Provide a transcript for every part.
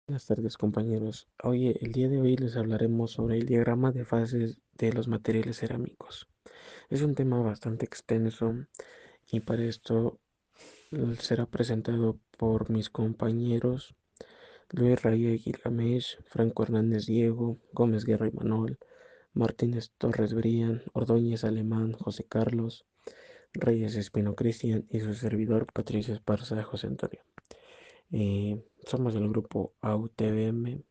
Buenas tardes, compañeros. Oye, el día de hoy les hablaremos sobre el diagrama de fases de los materiales cerámicos. Es un tema bastante extenso y para esto será presentado por mis compañeros Luis Raya Gilamesh, Franco Hernández Diego, Gómez Guerra Manuel, Martínez Torres Brian, Ordóñez Alemán, José Carlos, Reyes Espino Cristian y su servidor Patricio Esparza José Antonio. Somos del grupo AUTBM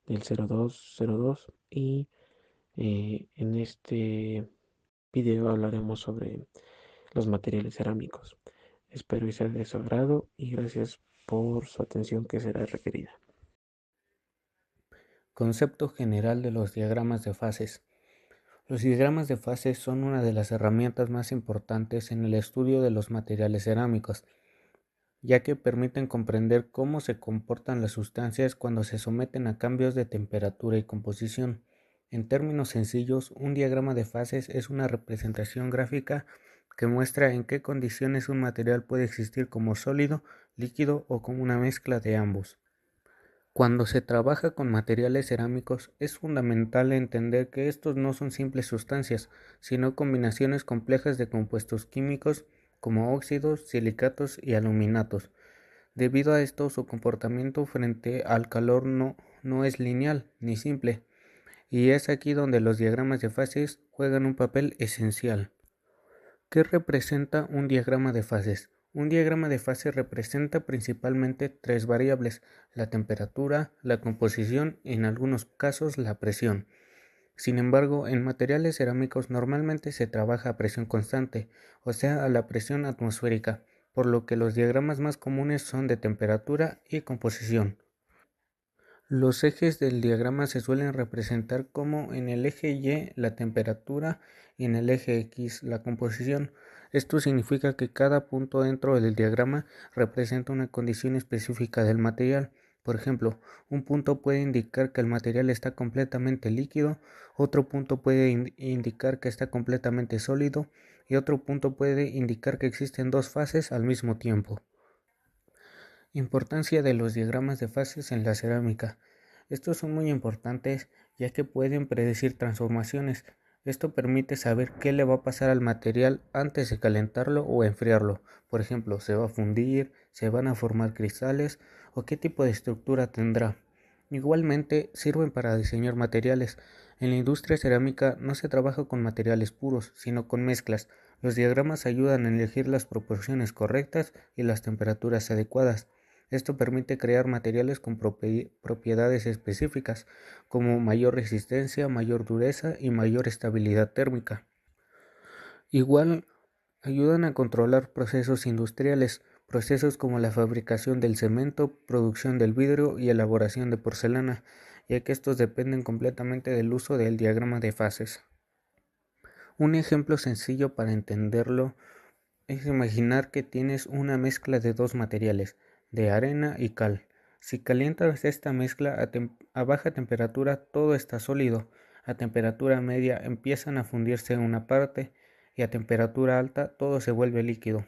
del 0202 y en este video hablaremos sobre los materiales cerámicos. Espero que sea de su agrado y gracias por su atención que será requerida. Concepto general de los diagramas de fases. Los diagramas de fases son una de las herramientas más importantes en el estudio de los materiales cerámicos, ya que permiten comprender cómo se comportan las sustancias cuando se someten a cambios de temperatura y composición. En términos sencillos, un diagrama de fases es una representación gráfica que muestra en qué condiciones un material puede existir como sólido, líquido o como una mezcla de ambos. Cuando se trabaja con materiales cerámicos, es fundamental entender que estos no son simples sustancias, sino combinaciones complejas de compuestos químicos como óxidos, silicatos y aluminatos. Debido a esto, su comportamiento frente al calor no es lineal ni simple, y es aquí donde los diagramas de fases juegan un papel esencial. ¿Qué representa un diagrama de fases? Un diagrama de fases representa principalmente tres variables: la temperatura, la composición y en algunos casos la presión. Sin embargo, en materiales cerámicos normalmente se trabaja a presión constante, o sea, a la presión atmosférica, por lo que los diagramas más comunes son de temperatura y composición. Los ejes del diagrama se suelen representar como en el eje Y la temperatura y en el eje X la composición. Esto significa que cada punto dentro del diagrama representa una condición específica del material. Por ejemplo, un punto puede indicar que el material está completamente líquido, otro punto puede indicar que está completamente sólido y otro punto puede indicar que existen dos fases al mismo tiempo. Importancia de los diagramas de fases en la cerámica. Estos son muy importantes ya que pueden predecir transformaciones. Esto permite saber qué le va a pasar al material antes de calentarlo o enfriarlo. Por ejemplo, se va a fundir, se van a formar cristales o qué tipo de estructura tendrá. Igualmente sirven para diseñar materiales. En la industria cerámica no se trabaja con materiales puros, sino con mezclas. Los diagramas ayudan a elegir las proporciones correctas y las temperaturas adecuadas. Esto permite crear materiales con propiedades específicas, como mayor resistencia, mayor dureza y mayor estabilidad térmica. Igual ayudan a controlar procesos industriales, procesos como la fabricación del cemento, producción del vidrio y elaboración de porcelana, ya que estos dependen completamente del uso del diagrama de fases. Un ejemplo sencillo para entenderlo es imaginar que tienes una mezcla de dos materiales, de arena y cal. Si calientas esta mezcla a baja temperatura, todo está sólido. A temperatura media empiezan a fundirse una parte y a temperatura alta todo se vuelve líquido.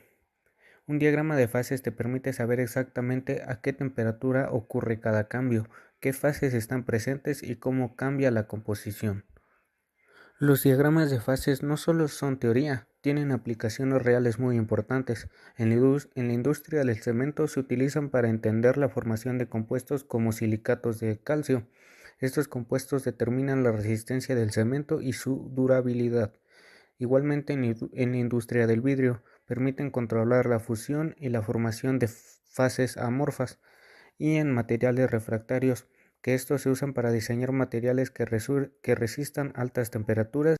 Un diagrama de fases te permite saber exactamente a qué temperatura ocurre cada cambio, qué fases están presentes y cómo cambia la composición. Los diagramas de fases no solo son teoría, tienen aplicaciones reales muy importantes. En la industria del cemento se utilizan para entender la formación de compuestos como silicatos de calcio. Estos compuestos determinan la resistencia del cemento y su durabilidad. Igualmente en la industria del vidrio permiten controlar la fusión y la formación de fases amorfas, y en materiales refractarios, que estos se usan para diseñar materiales que resistan altas temperaturas.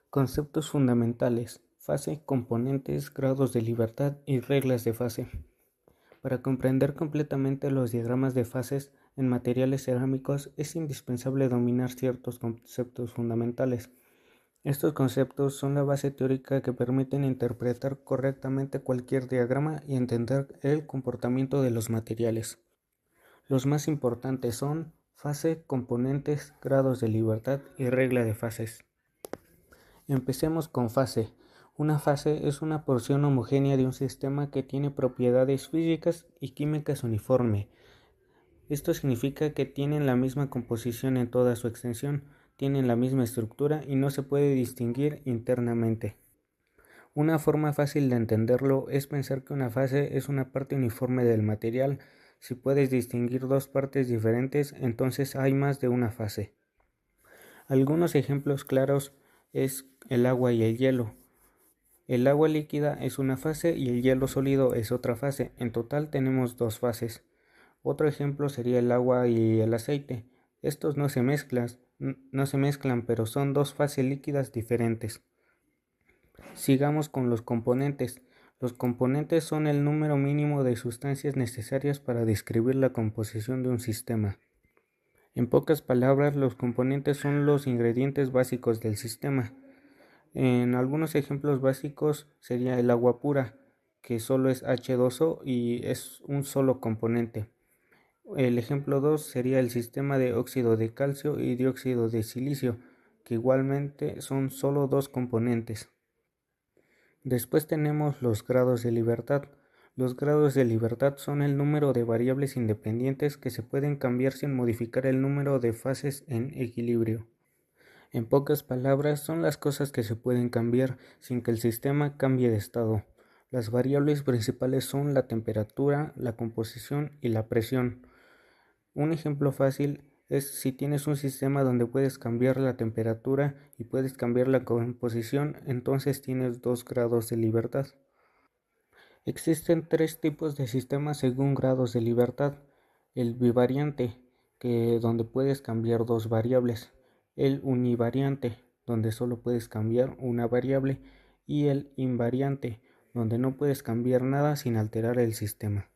Conceptos fundamentales: fase, componentes, grados de libertad y reglas de fase. Para comprender completamente los diagramas de fases en materiales cerámicos es indispensable dominar ciertos conceptos fundamentales. Estos conceptos son la base teórica que permiten interpretar correctamente cualquier diagrama y entender el comportamiento de los materiales. Los más importantes son fase, componentes, grados de libertad y regla de fases. Empecemos con fase. Una fase es una porción homogénea de un sistema que tiene propiedades físicas y químicas uniforme. Esto significa que tienen la misma composición en toda su extensión, tienen la misma estructura y no se puede distinguir internamente. Una forma fácil de entenderlo es pensar que una fase es una parte uniforme del material. Si puedes distinguir dos partes diferentes, entonces hay más de una fase. Algunos ejemplos claros es el agua y el hielo. El agua líquida es una fase y el hielo sólido es otra fase. En total tenemos dos fases. Otro ejemplo sería el agua y el aceite. Estos no se mezclan, pero son dos fases líquidas diferentes. Sigamos con los componentes. Los componentes son el número mínimo de sustancias necesarias para describir la composición de un sistema. En pocas palabras, los componentes son los ingredientes básicos del sistema. En algunos ejemplos básicos sería el agua pura, que solo es H2O y es un solo componente. El ejemplo 2 sería el sistema de óxido de calcio y dióxido de silicio, que igualmente son solo dos componentes. Después tenemos los grados de libertad. Los grados de libertad son el número de variables independientes que se pueden cambiar sin modificar el número de fases en equilibrio. En pocas palabras, son las cosas que se pueden cambiar sin que el sistema cambie de estado. Las variables principales son la temperatura, la composición y la presión. Un ejemplo fácil es si tienes un sistema donde puedes cambiar la temperatura y puedes cambiar la composición, entonces tienes 2 grados de libertad. Existen tres tipos de sistemas según grados de libertad. El bivariante, donde puedes cambiar dos variables. El univariante, donde solo puedes cambiar una variable. Y el invariante, donde no puedes cambiar nada sin alterar el sistema.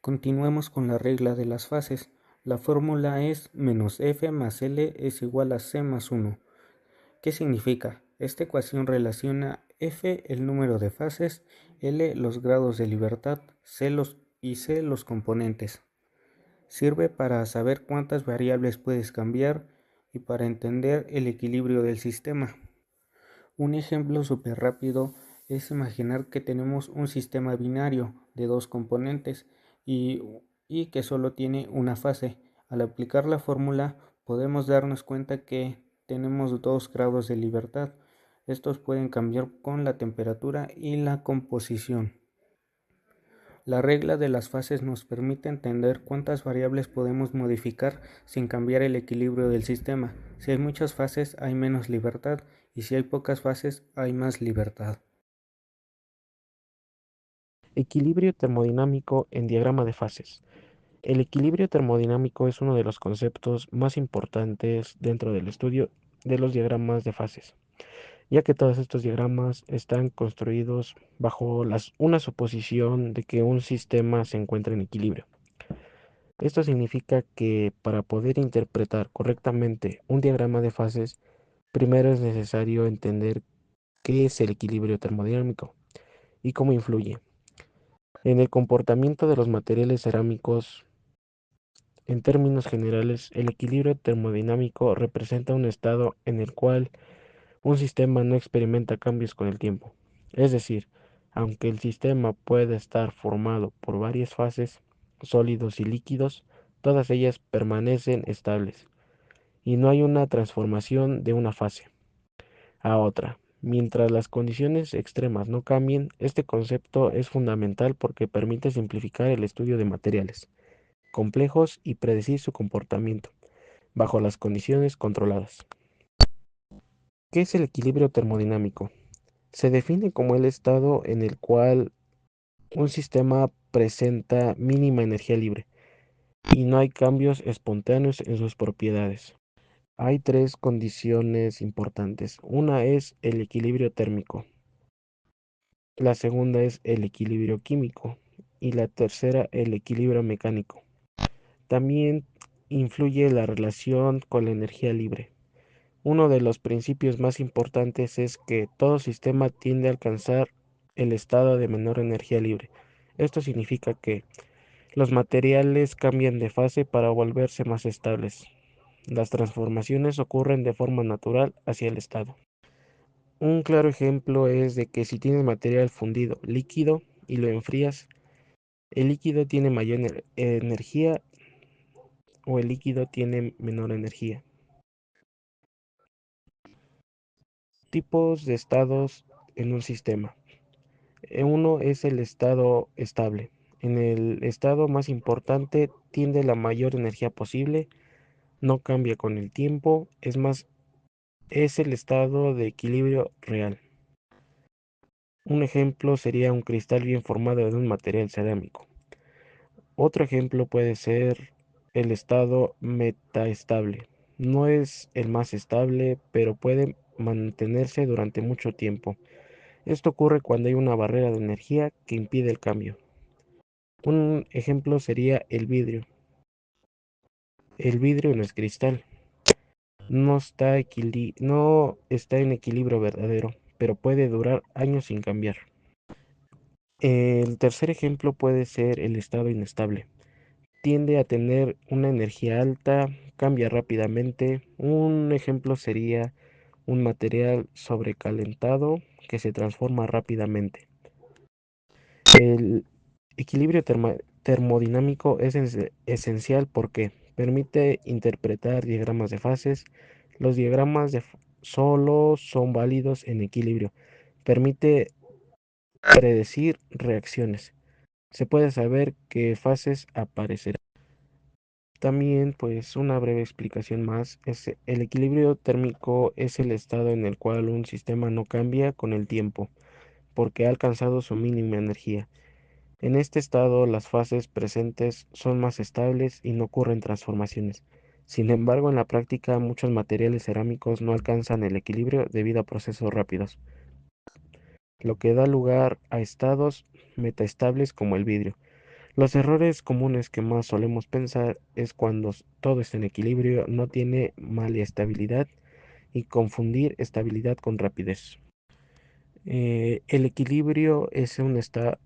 Continuemos con la regla de las fases. La fórmula es -F más L es igual a C más 1. ¿Qué significa? Esta ecuación relaciona F el número de fases, L los grados de libertad, C los componentes. Sirve para saber cuántas variables puedes cambiar y para entender el equilibrio del sistema. Un ejemplo súper rápido es imaginar que tenemos un sistema binario de dos componentes y, y que solo tiene una fase. Al aplicar la fórmula podemos darnos cuenta que tenemos 2 grados de libertad. Estos pueden cambiar con la temperatura y la composición. La regla de las fases nos permite entender cuántas variables podemos modificar sin cambiar el equilibrio del sistema. Si hay muchas fases hay menos libertad y si hay pocas fases hay más libertad. Equilibrio termodinámico en diagrama de fases. El equilibrio termodinámico es uno de los conceptos más importantes dentro del estudio de los diagramas de fases, ya que todos estos diagramas están construidos bajo una suposición de que un sistema se encuentra en equilibrio. Esto significa que para poder interpretar correctamente un diagrama de fases, primero es necesario entender qué es el equilibrio termodinámico y cómo influye en el comportamiento de los materiales cerámicos. En términos generales, el equilibrio termodinámico representa un estado en el cual un sistema no experimenta cambios con el tiempo. Es decir, aunque el sistema puede estar formado por varias fases, sólidos y líquidos, todas ellas permanecen estables y no hay una transformación de una fase a otra. Mientras las condiciones extremas no cambien, este concepto es fundamental porque permite simplificar el estudio de materiales complejos y predecir su comportamiento bajo las condiciones controladas. ¿Qué es el equilibrio termodinámico? Se define como el estado en el cual un sistema presenta mínima energía libre y no hay cambios espontáneos en sus propiedades. Hay tres condiciones importantes. Una es el equilibrio térmico, la segunda es el equilibrio químico y la tercera el equilibrio mecánico. También influye la relación con la energía libre. Uno de los principios más importantes es que todo sistema tiende a alcanzar el estado de menor energía libre. Esto significa que los materiales cambian de fase para volverse más estables. Las transformaciones ocurren de forma natural hacia el estado. Un claro ejemplo es de que si tienes material fundido líquido y lo enfrías, el líquido tiene mayor energía o el líquido tiene menor energía. Tipos de estados en un sistema. Uno es el estado estable. En el estado más importante tiende la mayor energía posible, no cambia con el tiempo, es más, es el estado de equilibrio real. Un ejemplo sería un cristal bien formado de un material cerámico. Otro ejemplo puede ser el estado metaestable. No es el más estable, pero puede mantenerse durante mucho tiempo. Esto ocurre cuando hay una barrera de energía que impide el cambio. Un ejemplo sería el vidrio. El vidrio no es cristal, no está en equilibrio verdadero, pero puede durar años sin cambiar. El tercer ejemplo puede ser el estado inestable. Tiende a tener una energía alta, cambia rápidamente. Un ejemplo sería un material sobrecalentado que se transforma rápidamente. El equilibrio termodinámico es esencial porque permite interpretar diagramas de fases. Los diagramas solo son válidos en equilibrio. Permite predecir reacciones. Se puede saber qué fases aparecerán. También, pues, una breve explicación más es el equilibrio térmico es el estado en el cual un sistema no cambia con el tiempo, porque ha alcanzado su mínima energía. En este estado, las fases presentes son más estables y no ocurren transformaciones. Sin embargo, en la práctica, muchos materiales cerámicos no alcanzan el equilibrio debido a procesos rápidos, lo que da lugar a estados metaestables como el vidrio. Los errores comunes que más solemos pensar es cuando todo está en equilibrio, no tiene estabilidad y confundir estabilidad con rapidez. El equilibrio es un estado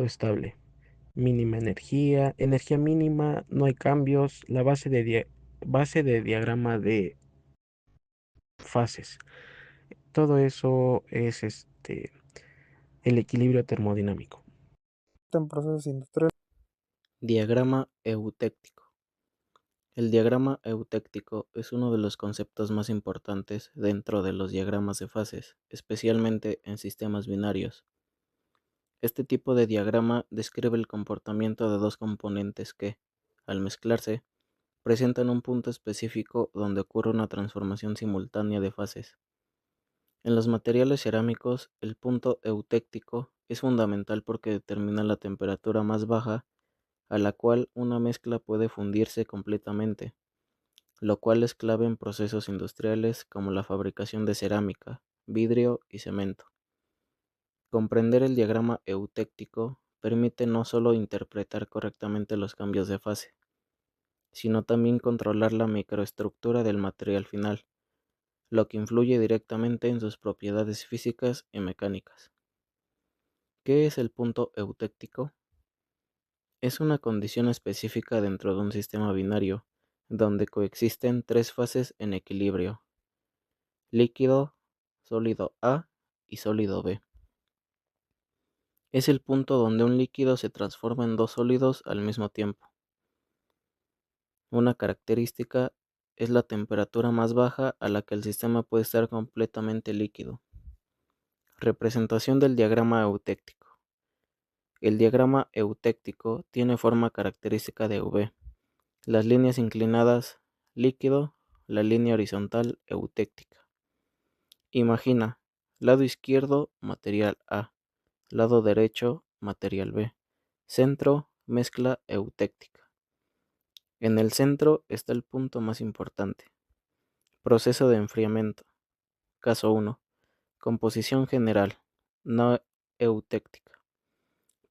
estable, mínima energía, energía mínima, no hay cambios, la base de diagrama de fases. Todo eso es el equilibrio termodinámico. En procesos industriales. Diagrama eutéctico. El diagrama eutéctico es uno de los conceptos más importantes dentro de los diagramas de fases, especialmente en sistemas binarios. Este tipo de diagrama describe el comportamiento de dos componentes que, al mezclarse, presentan un punto específico donde ocurre una transformación simultánea de fases. En los materiales cerámicos, el punto eutéctico es fundamental porque determina la temperatura más baja a la cual una mezcla puede fundirse completamente, lo cual es clave en procesos industriales como la fabricación de cerámica, vidrio y cemento. Comprender el diagrama eutéctico permite no solo interpretar correctamente los cambios de fase, sino también controlar la microestructura del material final, lo que influye directamente en sus propiedades físicas y mecánicas. ¿Qué es el punto eutéctico? Es una condición específica dentro de un sistema binario, donde coexisten tres fases en equilibrio: líquido, sólido A y sólido B. Es el punto donde un líquido se transforma en dos sólidos al mismo tiempo. Una característica es la temperatura más baja a la que el sistema puede estar completamente líquido. Representación del diagrama eutéctico. El diagrama eutéctico tiene forma característica de V. Las líneas inclinadas, líquido, la línea horizontal, eutéctica. Imagina, lado izquierdo, material A, lado derecho, material B, centro, mezcla eutéctica. En el centro está el punto más importante. Proceso de enfriamiento. Caso 1. Composición general, no eutéctica.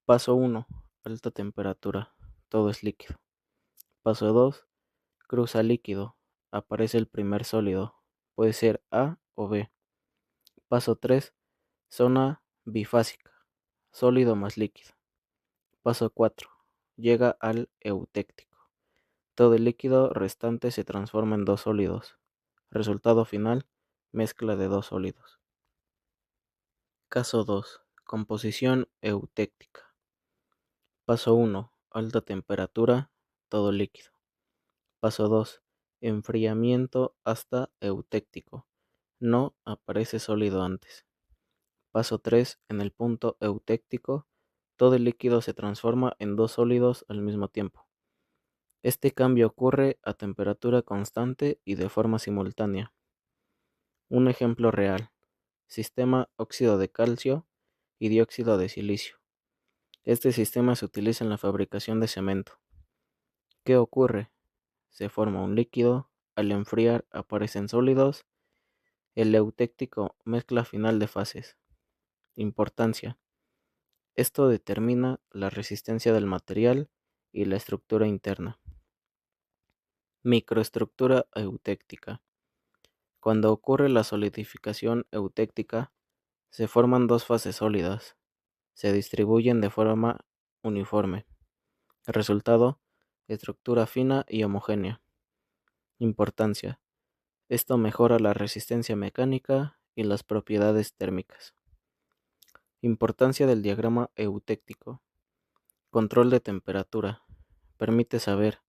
Paso 1. Alta temperatura. Todo es líquido. Paso 2. Cruza líquido. Aparece el primer sólido. Puede ser A o B. Paso 3. Zona bifásica. Sólido más líquido. Paso 4. Llega al eutéctico. Todo el líquido restante se transforma en dos sólidos. Resultado final, mezcla de dos sólidos. Caso 2. Composición eutéctica. Paso 1. Alta temperatura, todo líquido. Paso 2. Enfriamiento hasta eutéctico. No aparece sólido antes. Paso 3. En el punto eutéctico, todo el líquido se transforma en dos sólidos al mismo tiempo. Este cambio ocurre a temperatura constante y de forma simultánea. Un ejemplo real. Sistema óxido de calcio y dióxido de silicio. Este sistema se utiliza en la fabricación de cemento. ¿Qué ocurre? Se forma un líquido, al enfriar aparecen sólidos. El eutéctico, mezcla final de fases. Importancia. Esto determina la resistencia del material y la estructura interna. Microestructura eutéctica. Cuando ocurre la solidificación eutéctica, se forman dos fases sólidas. Se distribuyen de forma uniforme. Resultado, estructura fina y homogénea. Importancia. Esto mejora la resistencia mecánica y las propiedades térmicas. Importancia del diagrama eutéctico. Control de temperatura. Permite saber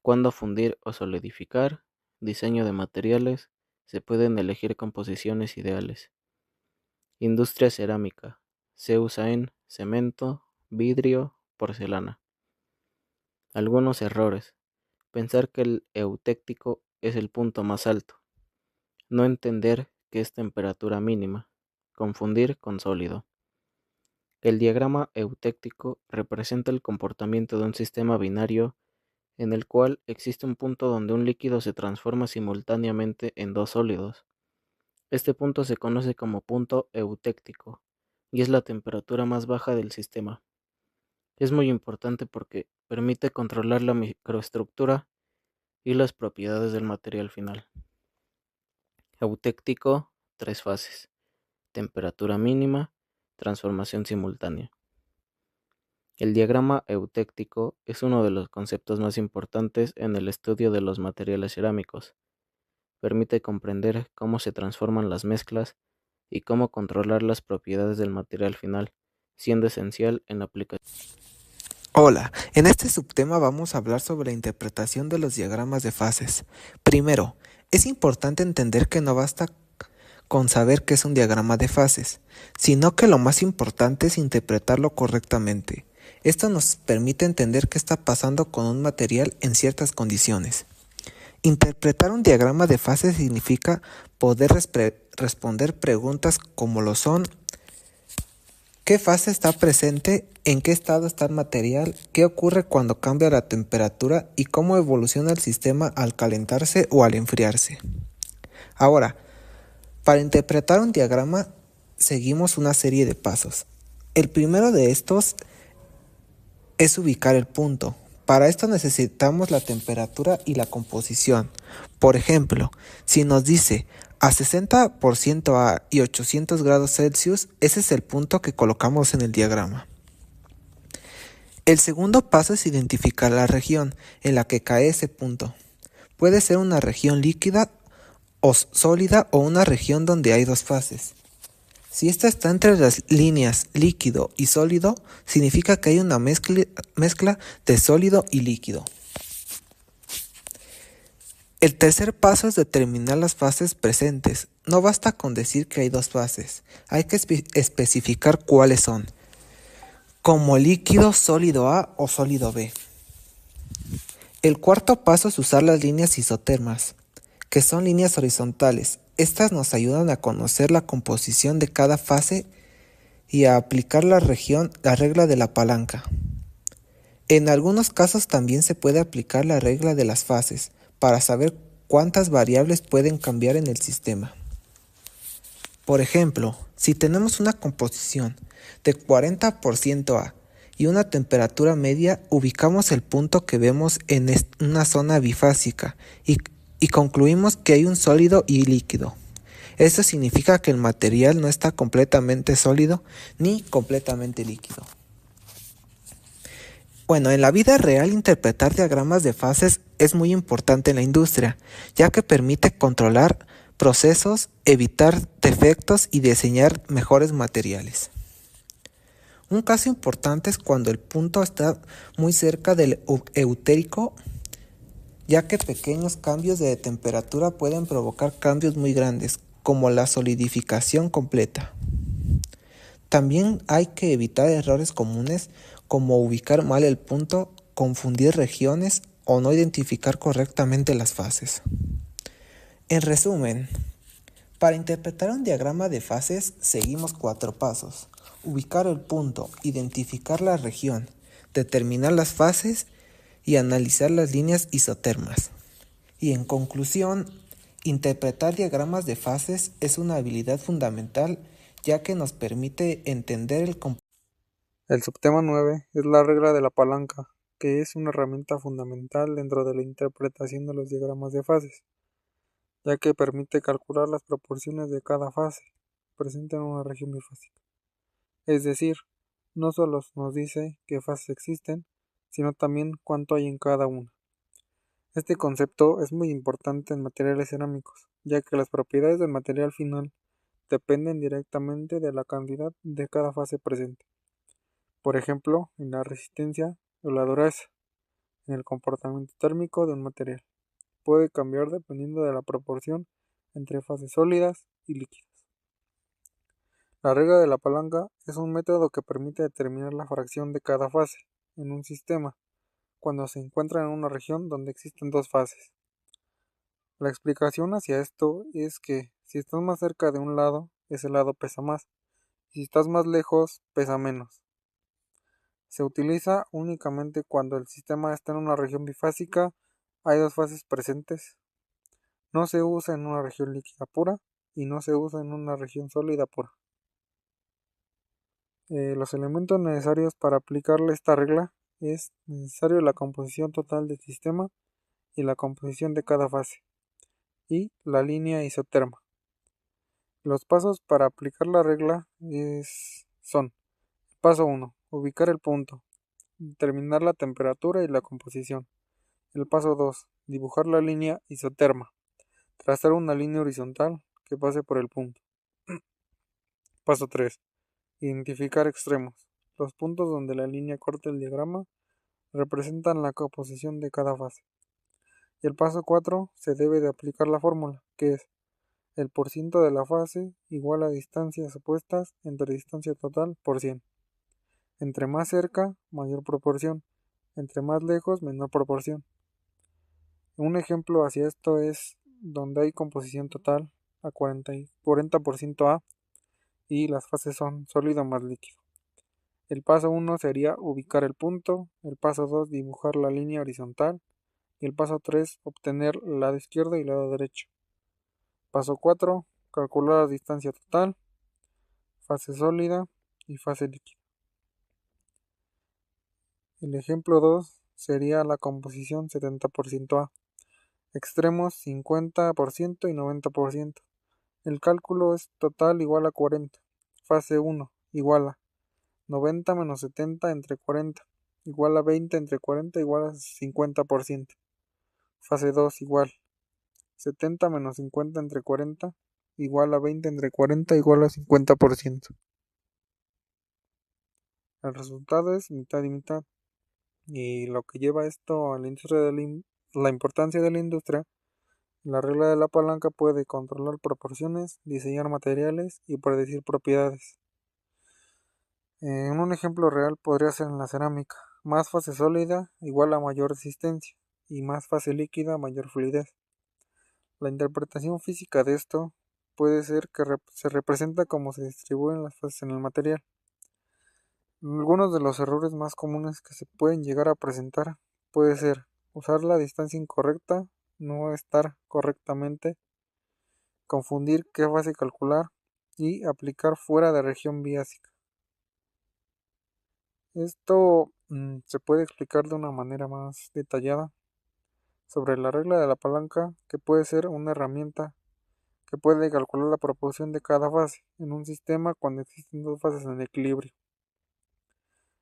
cuándo fundir o solidificar. Diseño de materiales. Se pueden elegir composiciones ideales. Industria cerámica. Se usa en cemento, vidrio, porcelana. Algunos errores. Pensar que el eutéctico es el punto más alto. No entender que es temperatura mínima. Confundir con sólido. El diagrama eutéctico representa el comportamiento de un sistema binario en el cual existe un punto donde un líquido se transforma simultáneamente en dos sólidos. Este punto se conoce como punto eutéctico y es la temperatura más baja del sistema. Es muy importante porque permite controlar la microestructura y las propiedades del material final. Eutéctico, 3 fases: temperatura mínima, transformación simultánea. El diagrama eutéctico es uno de los conceptos más importantes en el estudio de los materiales cerámicos. Permite comprender cómo se transforman las mezclas y cómo controlar las propiedades del material final, siendo esencial en la aplicación. Hola, en este subtema vamos a hablar sobre la interpretación de los diagramas de fases. Primero, es importante entender que no basta con saber qué es un diagrama de fases, sino que lo más importante es interpretarlo correctamente. Esto nos permite entender qué está pasando con un material en ciertas condiciones. Interpretar un diagrama de fases significa poder responder preguntas como lo son: ¿qué fase está presente? ¿En qué estado está el material? ¿Qué ocurre cuando cambia la temperatura? ¿Y cómo evoluciona el sistema al calentarse o al enfriarse? Ahora, para interpretar un diagrama, seguimos una serie de pasos. El primero de estos es ubicar el punto. Para esto necesitamos la temperatura y la composición. Por ejemplo, si nos dice a 60% A y 800 grados Celsius, ese es el punto que colocamos en el diagrama. El segundo paso es identificar la región en la que cae ese punto. Puede ser una región líquida o sólida o una región donde hay dos fases. Si esta está entre las líneas líquido y sólido, significa que hay una mezcla de sólido y líquido. El tercer paso es determinar las fases presentes. No basta con decir que hay dos fases, hay que especificar cuáles son, como líquido, sólido A o sólido B. El cuarto paso es usar las líneas isótermas, que son líneas horizontales. Estas nos ayudan a conocer la composición de cada fase y a aplicar la regla de la palanca. En algunos casos también se puede aplicar la regla de las fases para saber cuántas variables pueden cambiar en el sistema. Por ejemplo, si tenemos una composición de 40% A y una temperatura media, ubicamos el punto que vemos en una zona bifásica y concluimos que hay un sólido y líquido. Esto significa que el material no está completamente sólido ni completamente líquido. Bueno, en la vida real interpretar diagramas de fases es muy importante en la industria, ya que permite controlar procesos, evitar defectos y diseñar mejores materiales. Un caso importante es cuando el punto está muy cerca del eutérico, ya que pequeños cambios de temperatura pueden provocar cambios muy grandes, como la solidificación completa. También hay que evitar errores comunes como ubicar mal el punto, confundir regiones o no identificar correctamente las fases. En resumen, para interpretar un diagrama de fases seguimos 4 pasos: ubicar el punto, identificar la región, determinar las fases y analizar las líneas isotermas. Y en conclusión, interpretar diagramas de fases es una habilidad fundamental ya que nos permite entender el comportamiento. El subtema 9 es la regla de la palanca, que es una herramienta fundamental dentro de la interpretación de los diagramas de fases, ya que permite calcular las proporciones de cada fase presente en una región bifásica. Es decir, no solo nos dice qué fases existen, sino también cuánto hay en cada una. Este concepto es muy importante en materiales cerámicos, ya que las propiedades del material final dependen directamente de la cantidad de cada fase presente. Por ejemplo, en la resistencia o la dureza, en el comportamiento térmico de un material. Puede cambiar dependiendo de la proporción entre fases sólidas y líquidas. La regla de la palanca es un método que permite determinar la fracción de cada fase en un sistema cuando se encuentra en una región donde existen dos fases. La explicación hacia esto es que si estás más cerca de un lado, ese lado pesa más, y si estás más lejos, pesa menos. Se utiliza únicamente cuando el sistema está en una región bifásica, hay dos fases presentes. No se usa en una región líquida pura y no se usa en una región sólida pura. Los elementos necesarios para aplicarle esta regla es necesario la composición total del sistema y la composición de cada fase, y la línea isoterma. Los pasos para aplicar la regla son: paso 1, ubicar el punto, determinar la temperatura y la composición. El paso 2, dibujar la línea isoterma, trazar una línea horizontal que pase por el punto. Paso 3, identificar extremos. Los puntos donde la línea corta el diagrama representan la composición de cada fase. Y el paso 4, se debe de aplicar la fórmula, que es el porciento de la fase igual a distancias opuestas entre distancia total por 100. Entre más cerca, mayor proporción. Entre más lejos, menor proporción. Un ejemplo hacia esto es donde hay composición total a 40% A y las fases son sólido más líquido. El paso 1 sería ubicar el punto, el paso 2 dibujar la línea horizontal y el paso 3 obtener el lado izquierdo y el lado derecho. Paso 4, calcular la distancia total, fase sólida y fase líquida. El ejemplo 2 sería la composición 70% A, extremos 50% y 90%. El cálculo es total igual a 40. Fase 1 igual a 90 menos 70 entre 40, igual a 20 entre 40 igual a 50%. Fase 2 igual 70 menos 50 entre 40 igual a 20 entre 40 igual a 50%. El resultado es mitad y mitad. Y lo que lleva esto a la industria la importancia de la industria, la regla de la palanca puede controlar proporciones, diseñar materiales y predecir propiedades. En un ejemplo real podría ser en la cerámica: más fase sólida igual a mayor resistencia y más fase líquida mayor fluidez. La interpretación física de esto puede ser que se representa cómo se distribuyen las fases en el material. Algunos de los errores más comunes que se pueden llegar a presentar puede ser usar la distancia incorrecta, no estar correctamente, confundir qué fase calcular y aplicar fuera de región biásica. Esto se puede explicar de una manera más detallada sobre la regla de la palanca, que puede ser una herramienta que puede calcular la proporción de cada fase en un sistema cuando existen dos fases en equilibrio.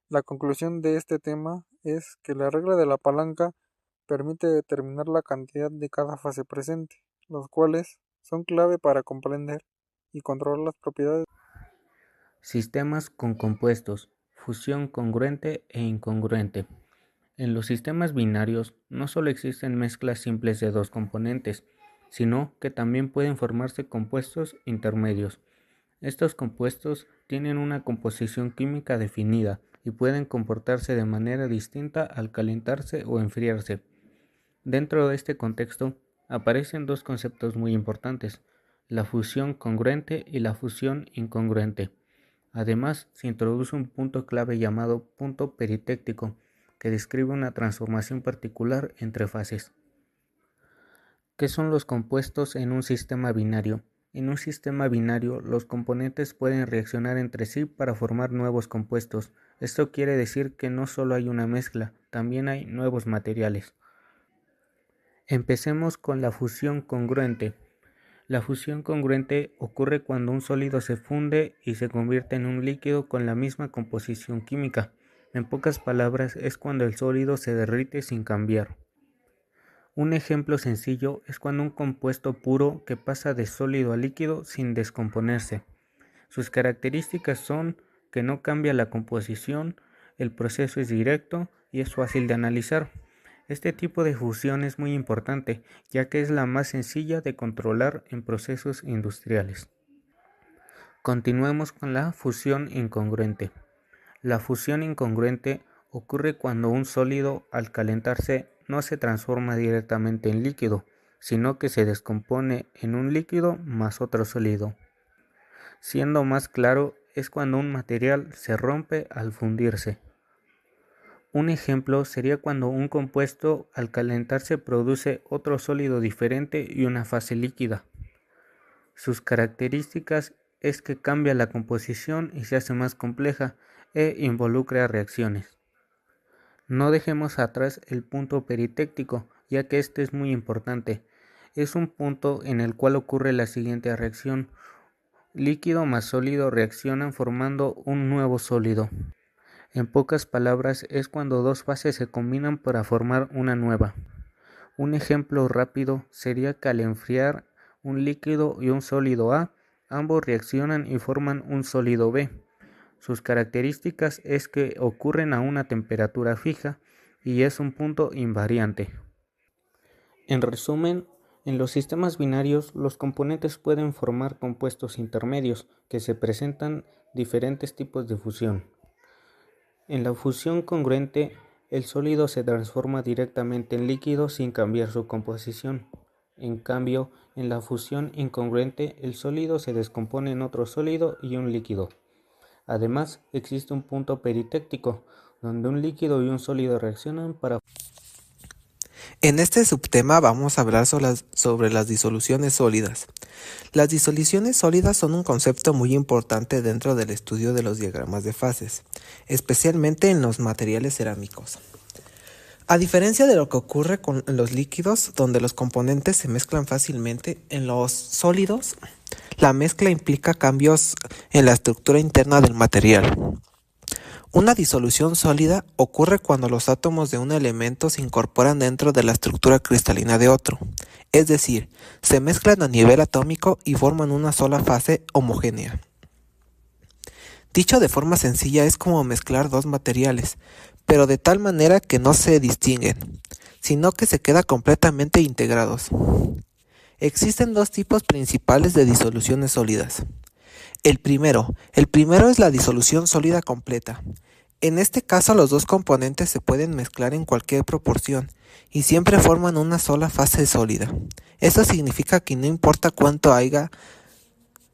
La conclusión de este tema es que la regla de la palanca permite determinar la cantidad de cada fase presente, los cuales son clave para comprender y controlar las propiedades. Sistemas con compuestos, fusión congruente e incongruente. En los sistemas binarios no solo existen mezclas simples de dos componentes, sino que también pueden formarse compuestos intermedios. Estos compuestos tienen una composición química definida y pueden comportarse de manera distinta al calentarse o enfriarse. Dentro de este contexto aparecen dos conceptos muy importantes: la fusión congruente y la fusión incongruente. Además, se introduce un punto clave llamado punto peritéctico, que describe una transformación particular entre fases. ¿Qué son los compuestos en un sistema binario? En un sistema binario, los componentes pueden reaccionar entre sí para formar nuevos compuestos. Esto quiere decir que no solo hay una mezcla, también hay nuevos materiales. Empecemos con la fusión congruente. La fusión congruente ocurre cuando un sólido se funde y se convierte en un líquido con la misma composición química. En pocas palabras, es cuando el sólido se derrite sin cambiar. Un ejemplo sencillo es cuando un compuesto puro que pasa de sólido a líquido sin descomponerse. Sus características son que no cambia la composición, el proceso es directo y es fácil de analizar. Este tipo de fusión es muy importante, ya que es la más sencilla de controlar en procesos industriales. Continuemos con la fusión incongruente. La fusión incongruente ocurre cuando un sólido, al calentarse, no se transforma directamente en líquido, sino que se descompone en un líquido más otro sólido. Siendo más claro, es cuando un material se rompe al fundirse. Un ejemplo sería cuando un compuesto al calentarse produce otro sólido diferente y una fase líquida. Sus características es que cambia la composición y se hace más compleja e involucra reacciones. No dejemos atrás el punto peritéctico, ya que este es muy importante. Es un punto en el cual ocurre la siguiente reacción: líquido más sólido reaccionan formando un nuevo sólido. En pocas palabras, es cuando dos fases se combinan para formar una nueva. Un ejemplo rápido sería que al enfriar un líquido y un sólido A, ambos reaccionan y forman un sólido B. Sus características es que ocurren a una temperatura fija y es un punto invariante. En resumen, en los sistemas binarios, los componentes pueden formar compuestos intermedios que se presentan diferentes tipos de fusión. En la fusión congruente, el sólido se transforma directamente en líquido sin cambiar su composición. En cambio, en la fusión incongruente, el sólido se descompone en otro sólido y un líquido. Además, existe un punto peritéctico, donde un líquido y un sólido reaccionan para... En este subtema vamos a hablar sobre las disoluciones sólidas. Las disoluciones sólidas son un concepto muy importante dentro del estudio de los diagramas de fases, especialmente en los materiales cerámicos. A diferencia de lo que ocurre con los líquidos, donde los componentes se mezclan fácilmente, en los sólidos, la mezcla implica cambios en la estructura interna del material. Una disolución sólida ocurre cuando los átomos de un elemento se incorporan dentro de la estructura cristalina de otro, es decir, se mezclan a nivel atómico y forman una sola fase homogénea. Dicho de forma sencilla, es como mezclar dos materiales, pero de tal manera que no se distinguen, sino que se quedan completamente integrados. Existen dos tipos principales de disoluciones sólidas. El primero es la disolución sólida completa. En este caso, los dos componentes se pueden mezclar en cualquier proporción y siempre forman una sola fase sólida. Esto significa que no importa cuánto haya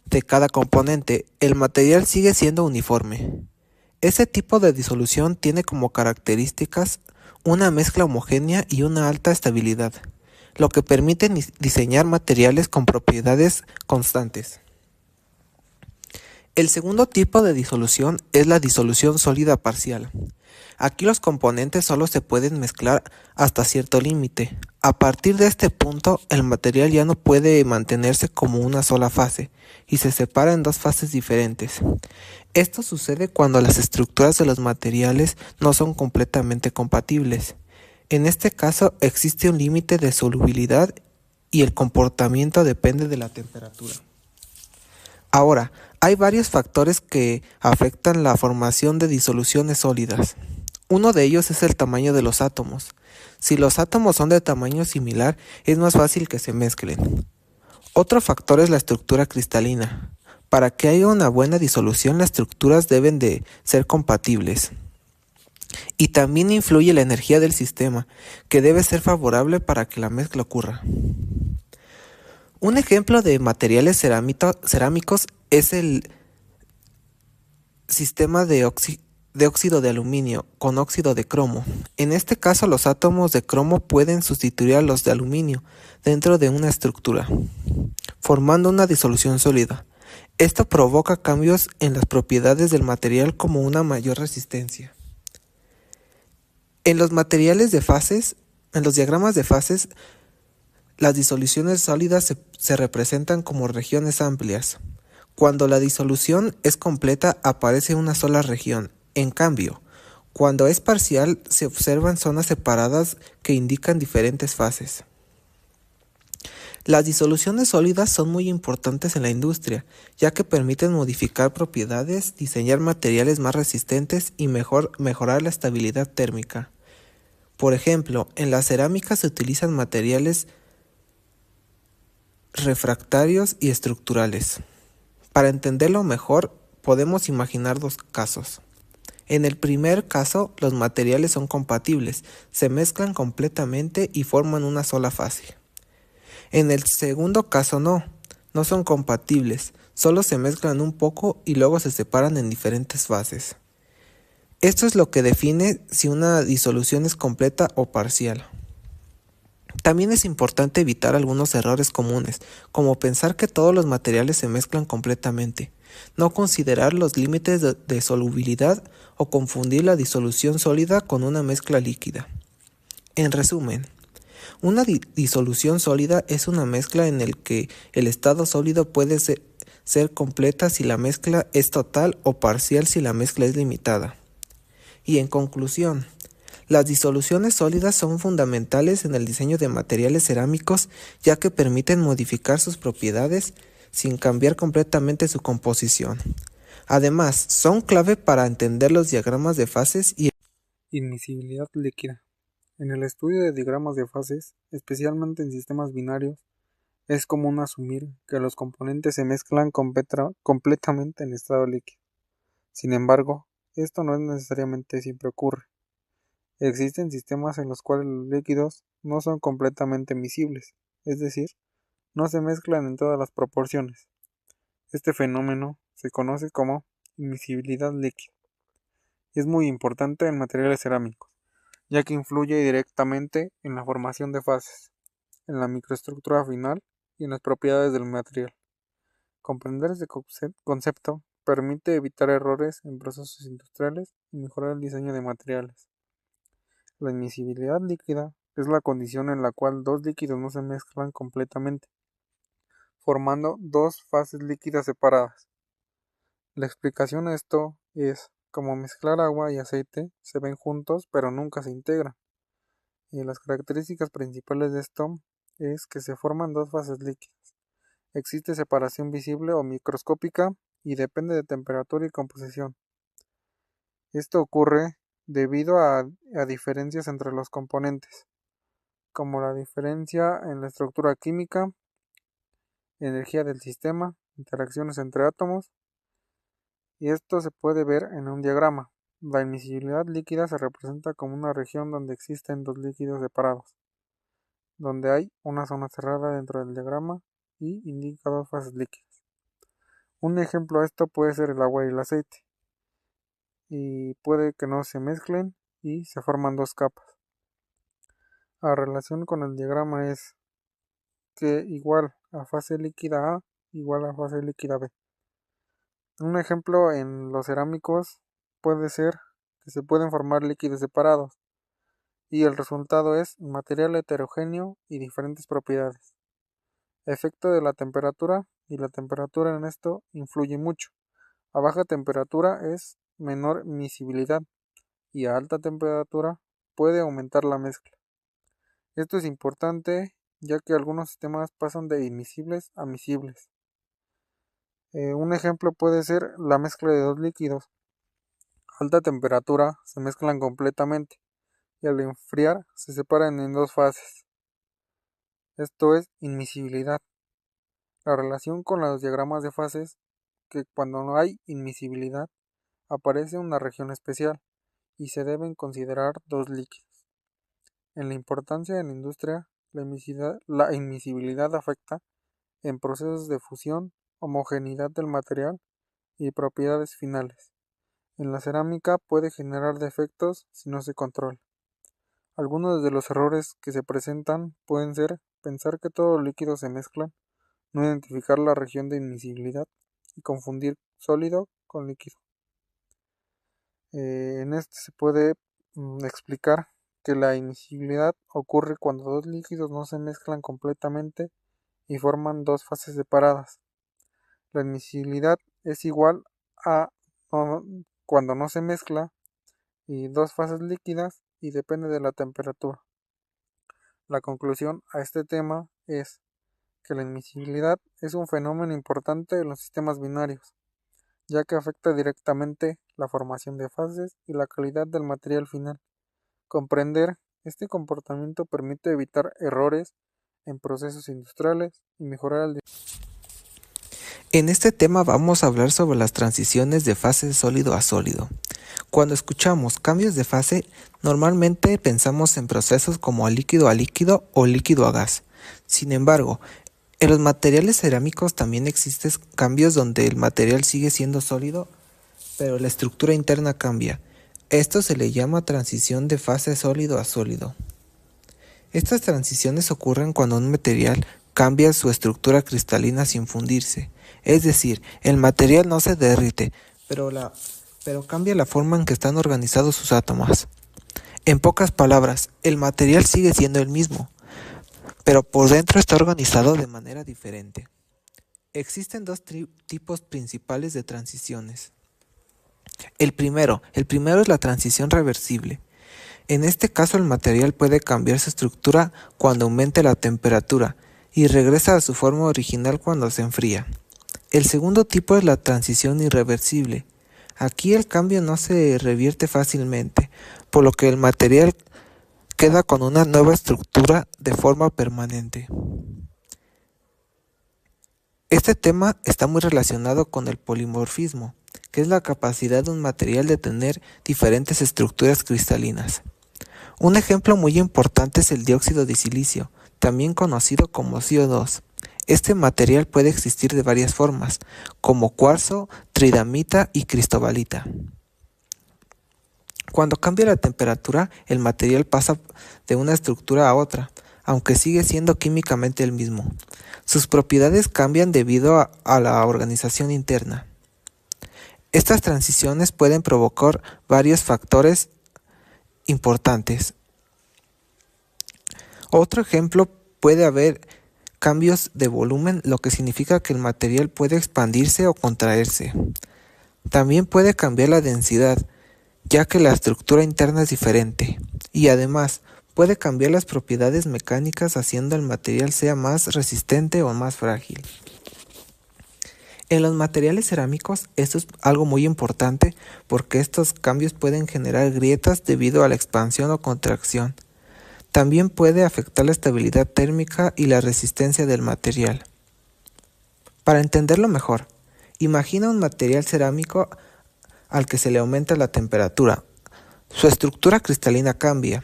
de cada componente, el material sigue siendo uniforme. Este tipo de disolución tiene como características una mezcla homogénea y una alta estabilidad, lo que permite diseñar materiales con propiedades constantes. El segundo tipo de disolución es la disolución sólida parcial. Aquí los componentes solo se pueden mezclar hasta cierto límite. A partir de este punto, el material ya no puede mantenerse como una sola fase y se separa en dos fases diferentes. Esto sucede cuando las estructuras de los materiales no son completamente compatibles. En este caso, existe un límite de solubilidad y el comportamiento depende de la temperatura. Ahora, hay varios factores que afectan la formación de disoluciones sólidas. Uno de ellos es el tamaño de los átomos. Si los átomos son de tamaño similar, es más fácil que se mezclen. Otro factor es la estructura cristalina. Para que haya una buena disolución, las estructuras deben de ser compatibles. Y también influye la energía del sistema, que debe ser favorable para que la mezcla ocurra. Un ejemplo de materiales cerámicos es el sistema de óxido de aluminio con óxido de cromo. En este caso, los átomos de cromo pueden sustituir a los de aluminio dentro de una estructura, formando una disolución sólida. Esto provoca cambios en las propiedades del material como una mayor resistencia. En los materiales de fases, en los diagramas de fases, las disoluciones sólidas se representan como regiones amplias. Cuando la disolución es completa, aparece una sola región. En cambio, cuando es parcial, se observan zonas separadas que indican diferentes fases. Las disoluciones sólidas son muy importantes en la industria, ya que permiten modificar propiedades, diseñar materiales más resistentes y mejorar la estabilidad térmica. Por ejemplo, en la cerámica se utilizan materiales refractarios y estructurales. Para entenderlo mejor, podemos imaginar dos casos. En el primer caso, los materiales son compatibles, se mezclan completamente y forman una sola fase. En el segundo caso no son compatibles, solo se mezclan un poco y luego se separan en diferentes fases. Esto es lo que define si una disolución es completa o parcial. También es importante evitar algunos errores comunes, como pensar que todos los materiales se mezclan completamente, no considerar los límites de solubilidad o confundir la disolución sólida con una mezcla líquida. En resumen, una disolución sólida es una mezcla en el que el estado sólido puede ser completa si la mezcla es total o parcial si la mezcla es limitada. Y en conclusión, las disoluciones sólidas son fundamentales en el diseño de materiales cerámicos, ya que permiten modificar sus propiedades sin cambiar completamente su composición. Además, son clave para entender los diagramas de fases y Admisibilidad líquida. En el estudio de diagramas de fases, especialmente en sistemas binarios, es común asumir que los componentes se mezclan completamente en estado líquido. Sin embargo, esto no necesariamente siempre ocurre. Existen sistemas en los cuales los líquidos no son completamente miscibles, es decir, no se mezclan en todas las proporciones. Este fenómeno se conoce como inmiscibilidad líquida y es muy importante en materiales cerámicos, ya que influye directamente en la formación de fases, en la microestructura final y en las propiedades del material. Comprender este concepto permite evitar errores en procesos industriales y mejorar el diseño de materiales. La inmiscibilidad líquida es la condición en la cual dos líquidos no se mezclan completamente, formando dos fases líquidas separadas. La explicación a esto es como mezclar agua y aceite, se ven juntos pero nunca se integran. Y las características principales de esto es que se forman dos fases líquidas. Existe separación visible o microscópica y depende de temperatura y composición. Esto ocurre debido a diferencias entre los componentes, como la diferencia en la estructura química, energía del sistema, interacciones entre átomos, y esto se puede ver en un diagrama. La inmiscibilidad líquida se representa como una región donde existen dos líquidos separados, donde hay una zona cerrada dentro del diagrama y indica dos fases líquidas. Un ejemplo de esto puede ser el agua y el aceite, y puede que no se mezclen y se forman dos capas. La relación con el diagrama es que igual a fase líquida A igual a fase líquida B. Un ejemplo en los cerámicos puede ser que se pueden formar líquidos separados y el resultado es un material heterogéneo y diferentes propiedades. Efecto de la temperatura, y la temperatura en esto influye mucho. A baja temperatura es menor miscibilidad y a alta temperatura puede aumentar la mezcla. Esto es importante ya que algunos sistemas pasan de inmiscibles a miscibles. Un ejemplo puede ser la mezcla de dos líquidos. alta temperatura se mezclan completamente y al enfriar se separan en dos fases. Esto es inmiscibilidad. La relación con los diagramas de fases que cuando no hay inmiscibilidad aparece una región especial y se deben considerar dos líquidos. En la importancia de la industria, la inmiscibilidad afecta en procesos de fusión, homogeneidad del material y propiedades finales. En la cerámica puede generar defectos si no se controla. Algunos de los errores que se presentan pueden ser pensar que todos los líquidos se mezclan, no identificar la región de inmiscibilidad y confundir sólido con líquido. En este se puede explicar que la inmiscibilidad ocurre cuando dos líquidos no se mezclan completamente y forman dos fases separadas. La admisibilidad es igual a cuando no se mezcla y dos fases líquidas y depende de la temperatura. La conclusión a este tema es que la admisibilidad es un fenómeno importante en los sistemas binarios, ya que afecta directamente la formación de fases y la calidad del material final. Comprender este comportamiento permite evitar errores en procesos industriales y mejorar el. En este tema vamos a hablar sobre las transiciones de fase sólido a sólido. Cuando escuchamos cambios de fase, normalmente pensamos en procesos como líquido a líquido o líquido a gas. Sin embargo, en los materiales cerámicos también existen cambios donde el material sigue siendo sólido, pero la estructura interna cambia. Esto se le llama transición de fase sólido a sólido. Estas transiciones ocurren cuando un material cambia su estructura cristalina sin fundirse. Es decir, el material no se derrite, pero cambia la forma en que están organizados sus átomos. En pocas palabras, el material sigue siendo el mismo, pero por dentro está organizado de manera diferente. Existen dos tipos principales de transiciones. El primero es la transición reversible. En este caso el material puede cambiar su estructura cuando aumente la temperatura y regresa a su forma original cuando se enfría. El segundo tipo es la transición irreversible. Aquí el cambio no se revierte fácilmente, por lo que el material queda con una nueva estructura de forma permanente. Este tema está muy relacionado con el polimorfismo, que es la capacidad de un material de tener diferentes estructuras cristalinas. Un ejemplo muy importante es el dióxido de silicio, también conocido como CO2. Este material puede existir de varias formas, como cuarzo, tridamita y cristobalita. Cuando cambia la temperatura, el material pasa de una estructura a otra, aunque sigue siendo químicamente el mismo. Sus propiedades cambian debido a la organización interna. Estas transiciones pueden provocar varios factores importantes. Otro ejemplo puede haber cambios de volumen, lo que significa que el material puede expandirse o contraerse. También puede cambiar la densidad, ya que la estructura interna es diferente, y además puede cambiar las propiedades mecánicas haciendo el material sea más resistente o más frágil. En los materiales cerámicos esto es algo muy importante porque estos cambios pueden generar grietas debido a la expansión o contracción. También puede afectar la estabilidad térmica y la resistencia del material. Para entenderlo mejor, imagina un material cerámico al que se le aumenta la temperatura. Su estructura cristalina cambia.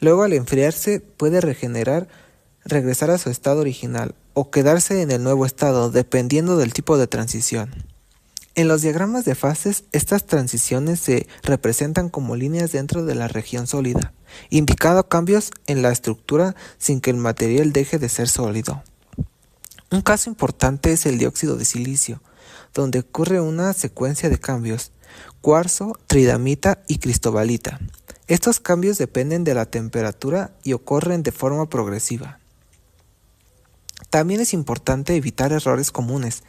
Luego al enfriarse puede regresar a su estado original o quedarse en el nuevo estado dependiendo del tipo de transición. En los diagramas de fases, estas transiciones se representan como líneas dentro de la región sólida, indicando cambios en la estructura sin que el material deje de ser sólido. Un caso importante es el dióxido de silicio, donde ocurre una secuencia de cambios: cuarzo, tridamita y cristobalita. Estos cambios dependen de la temperatura y ocurren de forma progresiva. También es importante evitar errores comunes,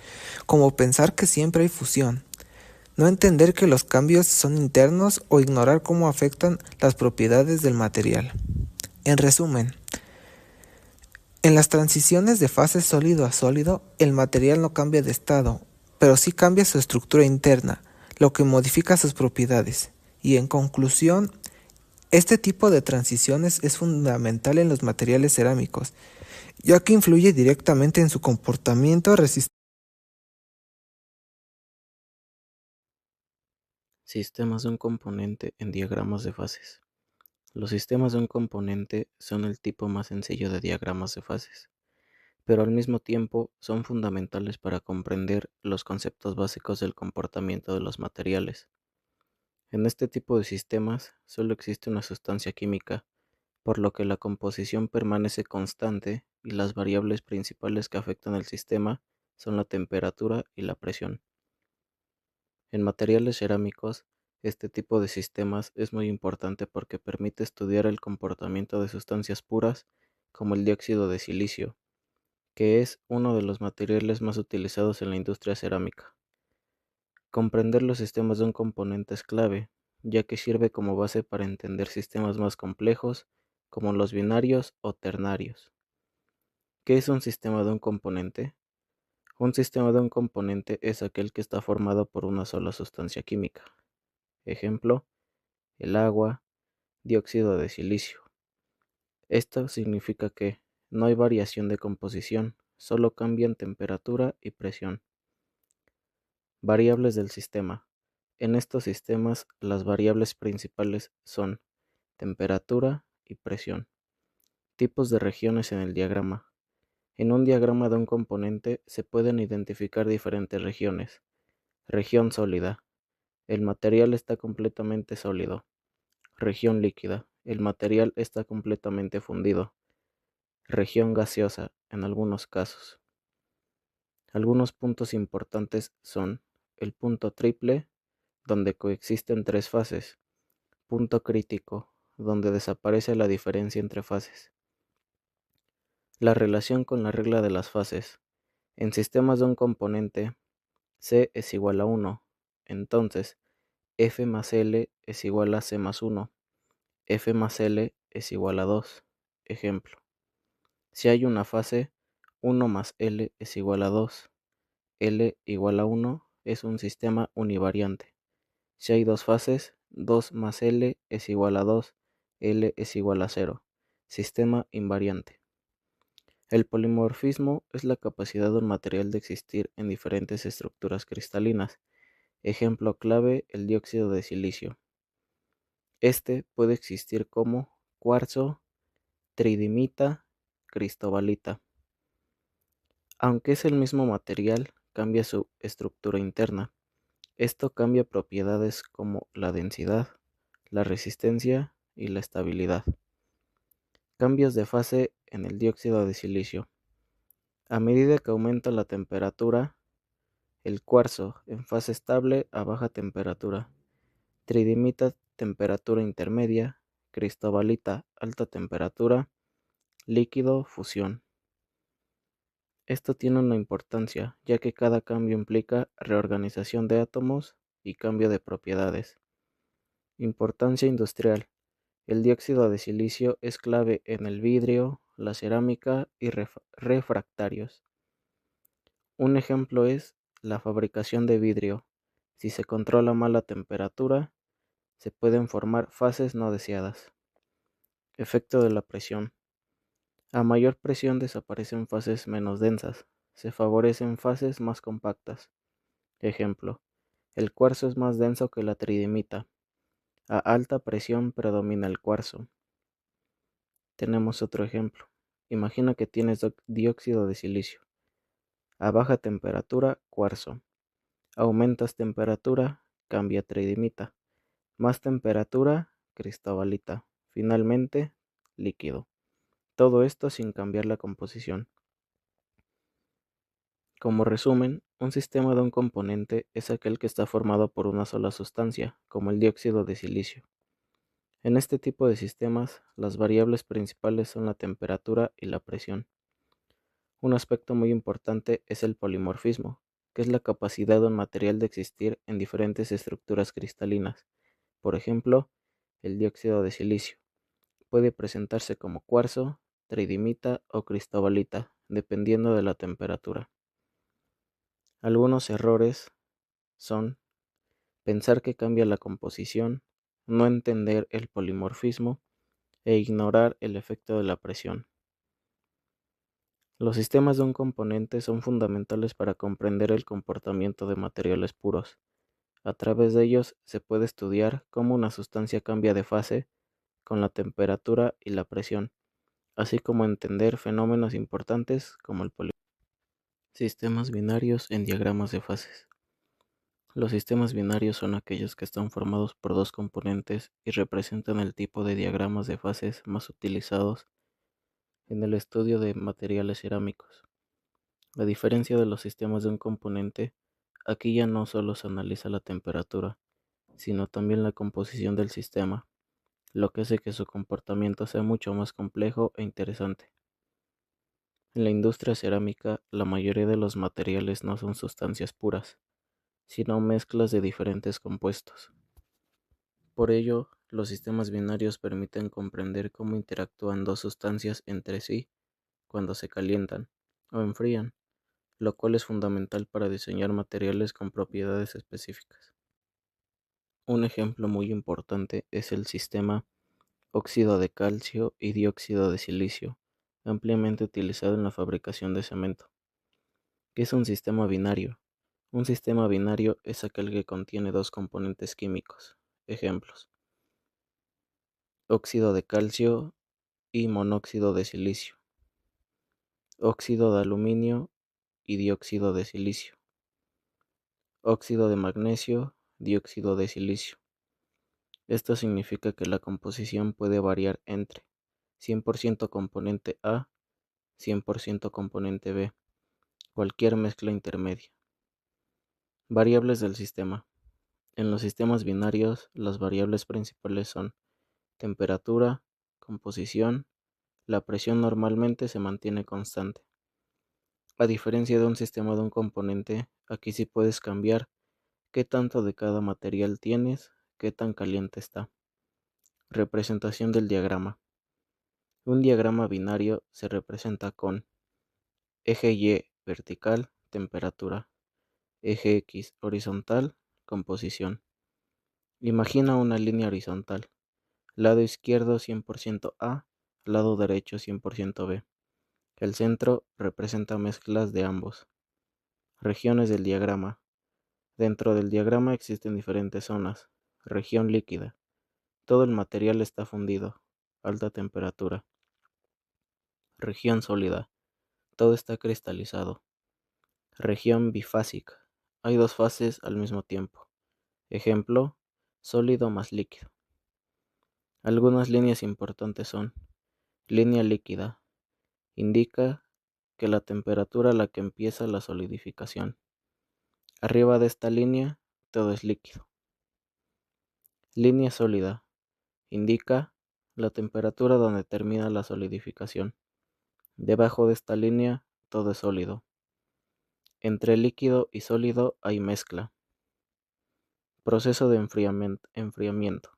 como pensar que siempre hay fusión, no entender que los cambios son internos o ignorar cómo afectan las propiedades del material. En resumen, en las transiciones de fase sólido a sólido, el material no cambia de estado, pero sí cambia su estructura interna. lo que modifica sus propiedades. Y en conclusión, este tipo de transiciones es fundamental en los materiales cerámicos, ya que influye directamente en su comportamiento resistente. Sistemas de un componente en diagramas de fases. Los sistemas de un componente son el tipo más sencillo de diagramas de fases, pero al mismo tiempo son fundamentales para comprender los conceptos básicos del comportamiento de los materiales. En este tipo de sistemas solo existe una sustancia química, por lo que la composición permanece constante y las variables principales que afectan el sistema son la temperatura y la presión. En materiales cerámicos, este tipo de sistemas es muy importante porque permite estudiar el comportamiento de sustancias puras como el dióxido de silicio, que es uno de los materiales más utilizados en la industria cerámica. Comprender los sistemas de un componente es clave, ya que sirve como base para entender sistemas más complejos como los binarios o ternarios. ¿Qué es un sistema de un componente? Un sistema de un componente es aquel que está formado por una sola sustancia química. Ejemplo, el agua, dióxido de silicio. Esto significa que no hay variación de composición, solo cambian temperatura y presión. Variables del sistema. En estos sistemas, las variables principales son temperatura y presión. Tipos de regiones en el diagrama. En un diagrama de un componente se pueden identificar diferentes regiones. Región sólida. El material está completamente sólido. Región líquida. El material está completamente fundido. Región gaseosa, en algunos casos. Algunos puntos importantes son el punto triple, donde coexisten tres fases. Punto crítico, donde desaparece la diferencia entre fases. La relación con la regla de las fases. En sistemas de un componente, C es igual a 1. Entonces, F más L es igual a C más 1. F más L es igual a 2. Ejemplo. Si hay una fase, 1 más L es igual a 2. L igual a 1 es un sistema univariante. Si hay dos fases, 2 más L es igual a 2. L es igual a 0. Sistema invariante. El polimorfismo es la capacidad de un material de existir en diferentes estructuras cristalinas. Ejemplo clave, el dióxido de silicio. Este puede existir como cuarzo, tridimita, cristobalita. Aunque es el mismo material, cambia su estructura interna. Esto cambia propiedades como la densidad, la resistencia y la estabilidad. Cambios de fase en el dióxido de silicio. A medida que aumenta la temperatura, el cuarzo en fase estable a baja temperatura, tridimita temperatura intermedia, cristobalita alta temperatura, líquido fusión. Esto tiene una importancia, ya que cada cambio implica reorganización de átomos y cambio de propiedades. Importancia industrial. El dióxido de silicio es clave en el vidrio, la cerámica y refractarios. Un ejemplo es la fabricación de vidrio. Si se controla mal la temperatura, se pueden formar fases no deseadas. Efecto de la presión. A mayor presión desaparecen fases menos densas. Se favorecen fases más compactas. Ejemplo. El cuarzo es más denso que la tridimita. A alta presión predomina el cuarzo. Tenemos otro ejemplo. Imagina que tienes dióxido de silicio. A baja temperatura, cuarzo. Aumentas temperatura, cambia tridimita. Más temperatura, cristobalita. Finalmente, líquido. Todo esto sin cambiar la composición. Como resumen, un sistema de un componente es aquel que está formado por una sola sustancia, como el dióxido de silicio. En este tipo de sistemas, las variables principales son la temperatura y la presión. Un aspecto muy importante es el polimorfismo, que es la capacidad de un material de existir en diferentes estructuras cristalinas. Por ejemplo, el dióxido de silicio puede presentarse como cuarzo, tridimita o cristobalita, dependiendo de la temperatura. Algunos errores son pensar que cambia la composición, no entender el polimorfismo e ignorar el efecto de la presión. Los sistemas de un componente son fundamentales para comprender el comportamiento de materiales puros. A través de ellos se puede estudiar cómo una sustancia cambia de fase con la temperatura y la presión, así como entender fenómenos importantes como el polimorfismo. Sistemas binarios en diagramas de fases. Los sistemas binarios son aquellos que están formados por dos componentes y representan el tipo de diagramas de fases más utilizados en el estudio de materiales cerámicos. A diferencia de los sistemas de un componente, aquí ya no solo se analiza la temperatura, sino también la composición del sistema, lo que hace que su comportamiento sea mucho más complejo e interesante. En la industria cerámica, la mayoría de los materiales no son sustancias puras, sino mezclas de diferentes compuestos. Por ello, los sistemas binarios permiten comprender cómo interactúan dos sustancias entre sí cuando se calientan o enfrían, lo cual es fundamental para diseñar materiales con propiedades específicas. Un ejemplo muy importante es el sistema óxido de calcio y dióxido de silicio, ampliamente utilizado en la fabricación de cemento. ¿Qué es un sistema binario? Un sistema binario es aquel que contiene dos componentes químicos. Ejemplos: óxido de calcio y monóxido de silicio, óxido de aluminio y dióxido de silicio, óxido de magnesio, dióxido de silicio. Esto significa que la composición puede variar entre 100% componente A, 100% componente B, cualquier mezcla intermedia. Variables del sistema. En los sistemas binarios, las variables principales son temperatura, composición. La presión normalmente se mantiene constante. A diferencia de un sistema de un componente, aquí sí puedes cambiar qué tanto de cada material tienes, qué tan caliente está. Representación del diagrama. Un diagrama binario se representa con eje Y vertical, temperatura, eje X horizontal, composición. Imagina una línea horizontal, lado izquierdo 100% A, lado derecho 100% B. El centro representa mezclas de ambos. Regiones del diagrama. Dentro del diagrama existen diferentes zonas. Región líquida. Todo el material está fundido. Alta temperatura. Región sólida. Todo está cristalizado. Región bifásica. Hay dos fases al mismo tiempo. Ejemplo: sólido más líquido. Algunas líneas importantes son: línea líquida. Indica que la temperatura a la que empieza la solidificación. Arriba de esta línea, todo es líquido. Línea sólida. Indica la temperatura donde termina la solidificación. Debajo de esta línea, todo es sólido. Entre líquido y sólido hay mezcla. Proceso de enfriamiento.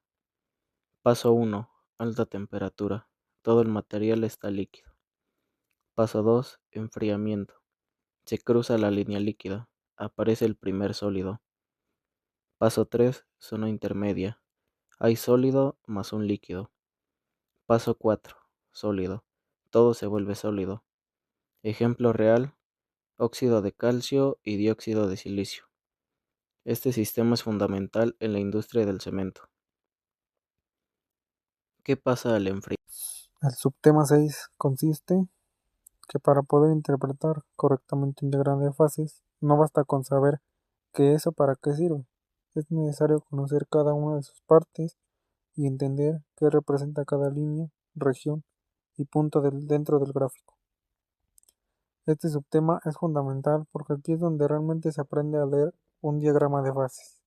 Paso 1. Alta temperatura. Todo el material está líquido. Paso 2. Enfriamiento. Se cruza la línea líquida. Aparece el primer sólido. Paso 3. Zona intermedia. Hay sólido más un líquido. Paso 4. Sólido. Todo se vuelve sólido. Ejemplo real: óxido de calcio y dióxido de silicio. Este sistema es fundamental en la industria del cemento. ¿Qué pasa al enfriar? El subtema 6 consiste que para poder interpretar correctamente un diagrama de fases, no basta con saber qué es o para qué sirve. Es necesario conocer cada una de sus partes y entender qué representa cada línea, región y punto dentro del gráfico. Este subtema es fundamental porque aquí es donde realmente se aprende a leer un diagrama de fases.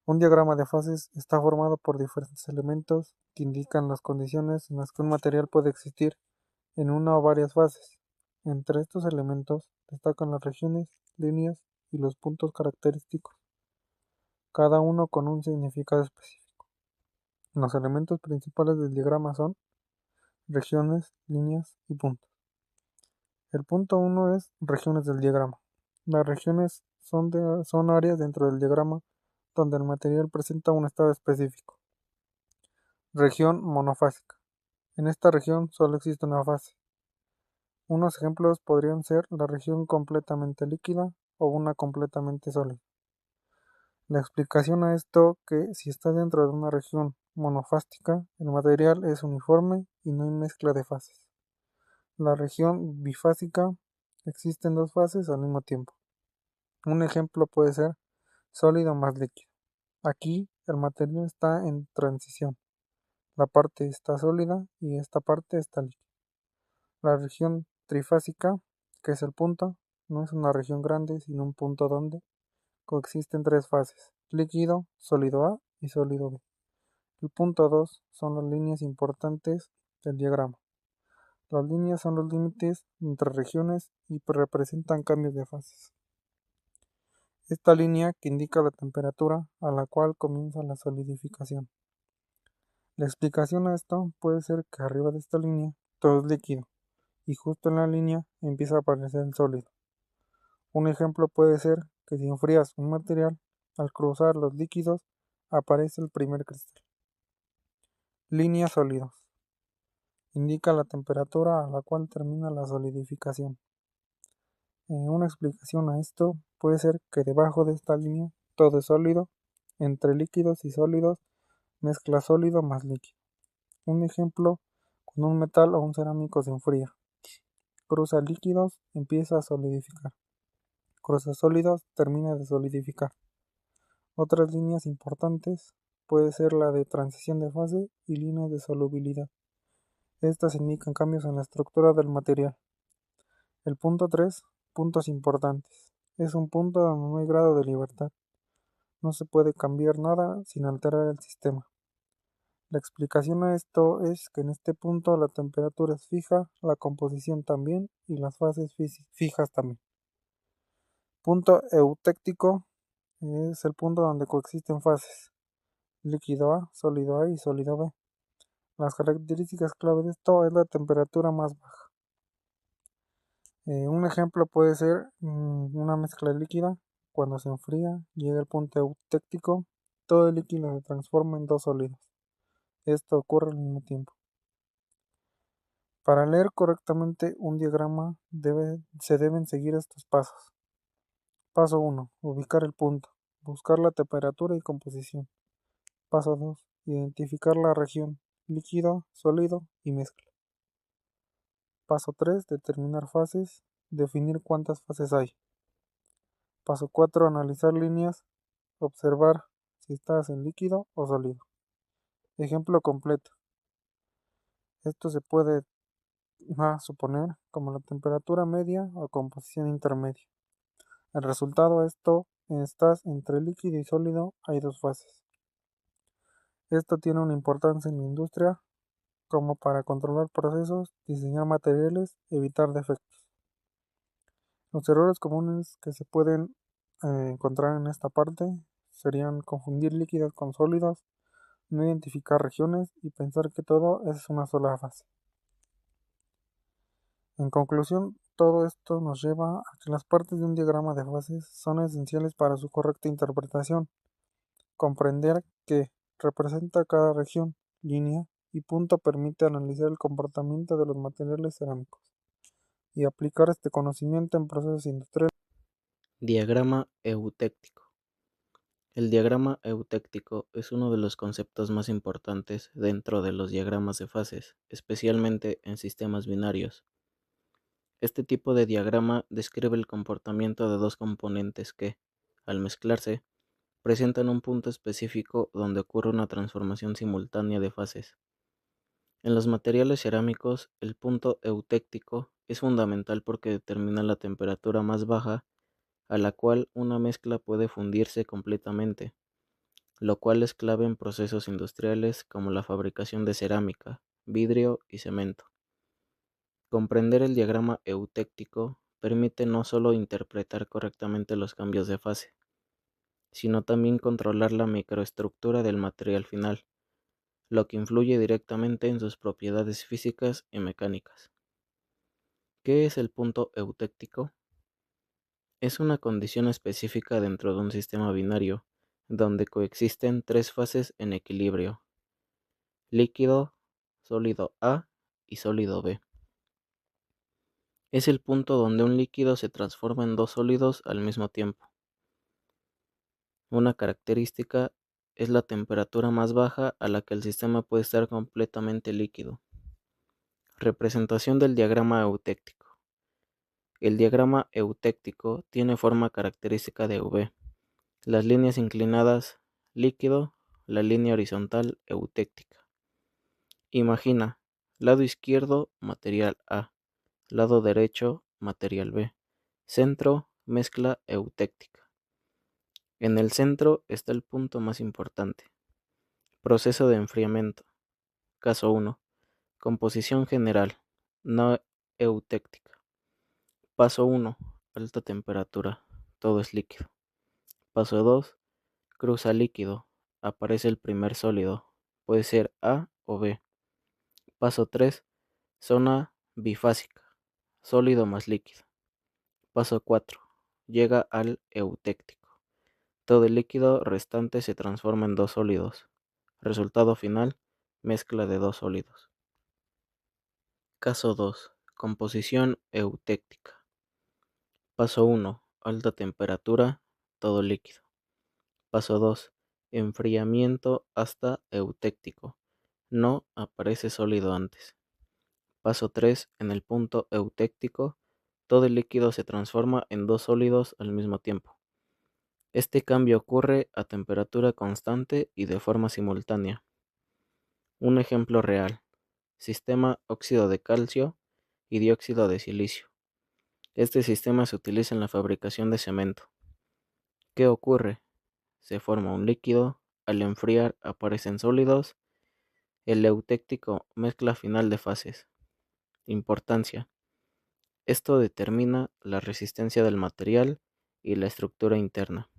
Un diagrama de fases está formado por diferentes elementos que indican las condiciones en las que un material puede existir en una o varias fases. Entre estos elementos destacan las regiones, líneas y los puntos característicos, cada uno con un significado específico. Los elementos principales del diagrama son regiones, líneas y puntos. El punto 1 es regiones del diagrama. Las regiones son áreas dentro del diagrama donde el material presenta un estado específico. Región monofásica. En esta región solo existe una fase. Unos ejemplos podrían ser la región completamente líquida o una completamente sólida. La explicación a esto que si está dentro de una región monofástica, el material es uniforme y no hay mezcla de fases. La región bifásica existen dos fases al mismo tiempo. Un ejemplo puede ser sólido más líquido. Aquí el material está en transición. La parte está sólida y esta parte está líquida. La región trifásica, que es el punto, no es una región grande, sino un punto donde coexisten tres fases: líquido, sólido A y sólido B. El punto 2 son las líneas importantes del diagrama. Las líneas son los límites entre regiones y representan cambios de fases. Esta línea que indica la temperatura a la cual comienza la solidificación. La explicación a esto puede ser que arriba de esta línea todo es líquido y justo en la línea empieza a aparecer el sólido. Un ejemplo puede ser que si enfrías un material, al cruzar los líquidos aparece el primer cristal. Línea sólidos. Indica la temperatura a la cual termina la solidificación. Una explicación a esto puede ser que debajo de esta línea todo es sólido, entre líquidos y sólidos mezcla sólido más líquido. Un ejemplo, cuando un metal o un cerámico se enfría, cruza líquidos, empieza a solidificar. Cruza sólidos, termina de solidificar. Otras líneas importantes puede ser la de transición de fase y líneas de solubilidad. Estas indican cambios en la estructura del material. El punto 3, puntos importantes. Es un punto donde no hay grado de libertad. No se puede cambiar nada sin alterar el sistema. La explicación a esto es que en este punto la temperatura es fija, la composición también y las fases fijas también. Punto eutéctico es el punto donde coexisten fases: líquido A y sólido B. Las características clave de esto es la temperatura más baja. Un ejemplo puede ser una mezcla líquida. Cuando se enfría, llega el punto eutéctico, todo el líquido se transforma en dos sólidos. Esto ocurre al mismo tiempo. Para leer correctamente un diagrama se deben seguir estos pasos. Paso 1. Ubicar el punto. Buscar la temperatura y composición. Paso 2. Identificar la región: líquido, sólido y mezcla. Paso 3. Determinar fases. Definir cuántas fases hay. Paso 4. Analizar líneas. Observar si estás en líquido o sólido. Ejemplo completo. Esto se puede suponer como la temperatura media o composición intermedia. El resultado esto estás entre líquido y sólido, hay dos fases. Esto tiene una importancia en la industria como para controlar procesos, diseñar materiales, evitar defectos. Los errores comunes que se pueden encontrar en esta parte serían confundir líquidos con sólidos, no identificar regiones y pensar que todo es una sola fase. En conclusión, todo esto nos lleva a que las partes de un diagrama de fases son esenciales para su correcta interpretación. Comprender que representa cada región, línea y punto permite analizar el comportamiento de los materiales cerámicos y aplicar este conocimiento en procesos industriales. Diagrama eutéctico. El diagrama eutéctico es uno de los conceptos más importantes dentro de los diagramas de fases, especialmente en sistemas binarios. Este tipo de diagrama describe el comportamiento de dos componentes que, al mezclarse, presentan un punto específico donde ocurre una transformación simultánea de fases. En los materiales cerámicos, el punto eutéctico es fundamental porque determina la temperatura más baja a la cual una mezcla puede fundirse completamente, lo cual es clave en procesos industriales como la fabricación de cerámica, vidrio y cemento. Comprender el diagrama eutéctico permite no solo interpretar correctamente los cambios de fase, sino también controlar la microestructura del material final, lo que influye directamente en sus propiedades físicas y mecánicas. ¿Qué es el punto eutéctico? Es una condición específica dentro de un sistema binario, donde coexisten tres fases en equilibrio: líquido, sólido A y sólido B. Es el punto donde un líquido se transforma en dos sólidos al mismo tiempo. Una característica es la temperatura más baja a la que el sistema puede estar completamente líquido. Representación del diagrama eutéctico. El diagrama eutéctico tiene forma característica de V. Las líneas inclinadas, líquido, la línea horizontal, eutéctica. Imagina, lado izquierdo, material A, lado derecho, material B, centro, mezcla eutéctica. En el centro está el punto más importante. Proceso de enfriamiento. Caso 1. Composición general, no eutéctica. Paso 1. Alta temperatura. Todo es líquido. Paso 2. Cruza líquido. Aparece el primer sólido. Puede ser A o B. Paso 3. Zona bifásica. Sólido más líquido. Paso 4. Llega al eutéctico. Todo el líquido restante se transforma en dos sólidos. Resultado final, mezcla de dos sólidos. Caso 2. Composición eutéctica. Paso 1. Alta temperatura, todo líquido. Paso 2. Enfriamiento hasta eutéctico. No aparece sólido antes. Paso 3. En el punto eutéctico, todo el líquido se transforma en dos sólidos al mismo tiempo. Este cambio ocurre a temperatura constante y de forma simultánea. Un ejemplo real: sistema óxido de calcio y dióxido de silicio. Este sistema se utiliza en la fabricación de cemento. ¿Qué ocurre? Se forma un líquido, al enfriar aparecen sólidos. El eutéctico, mezcla final de fases. Importancia: esto determina la resistencia del material y la estructura interna.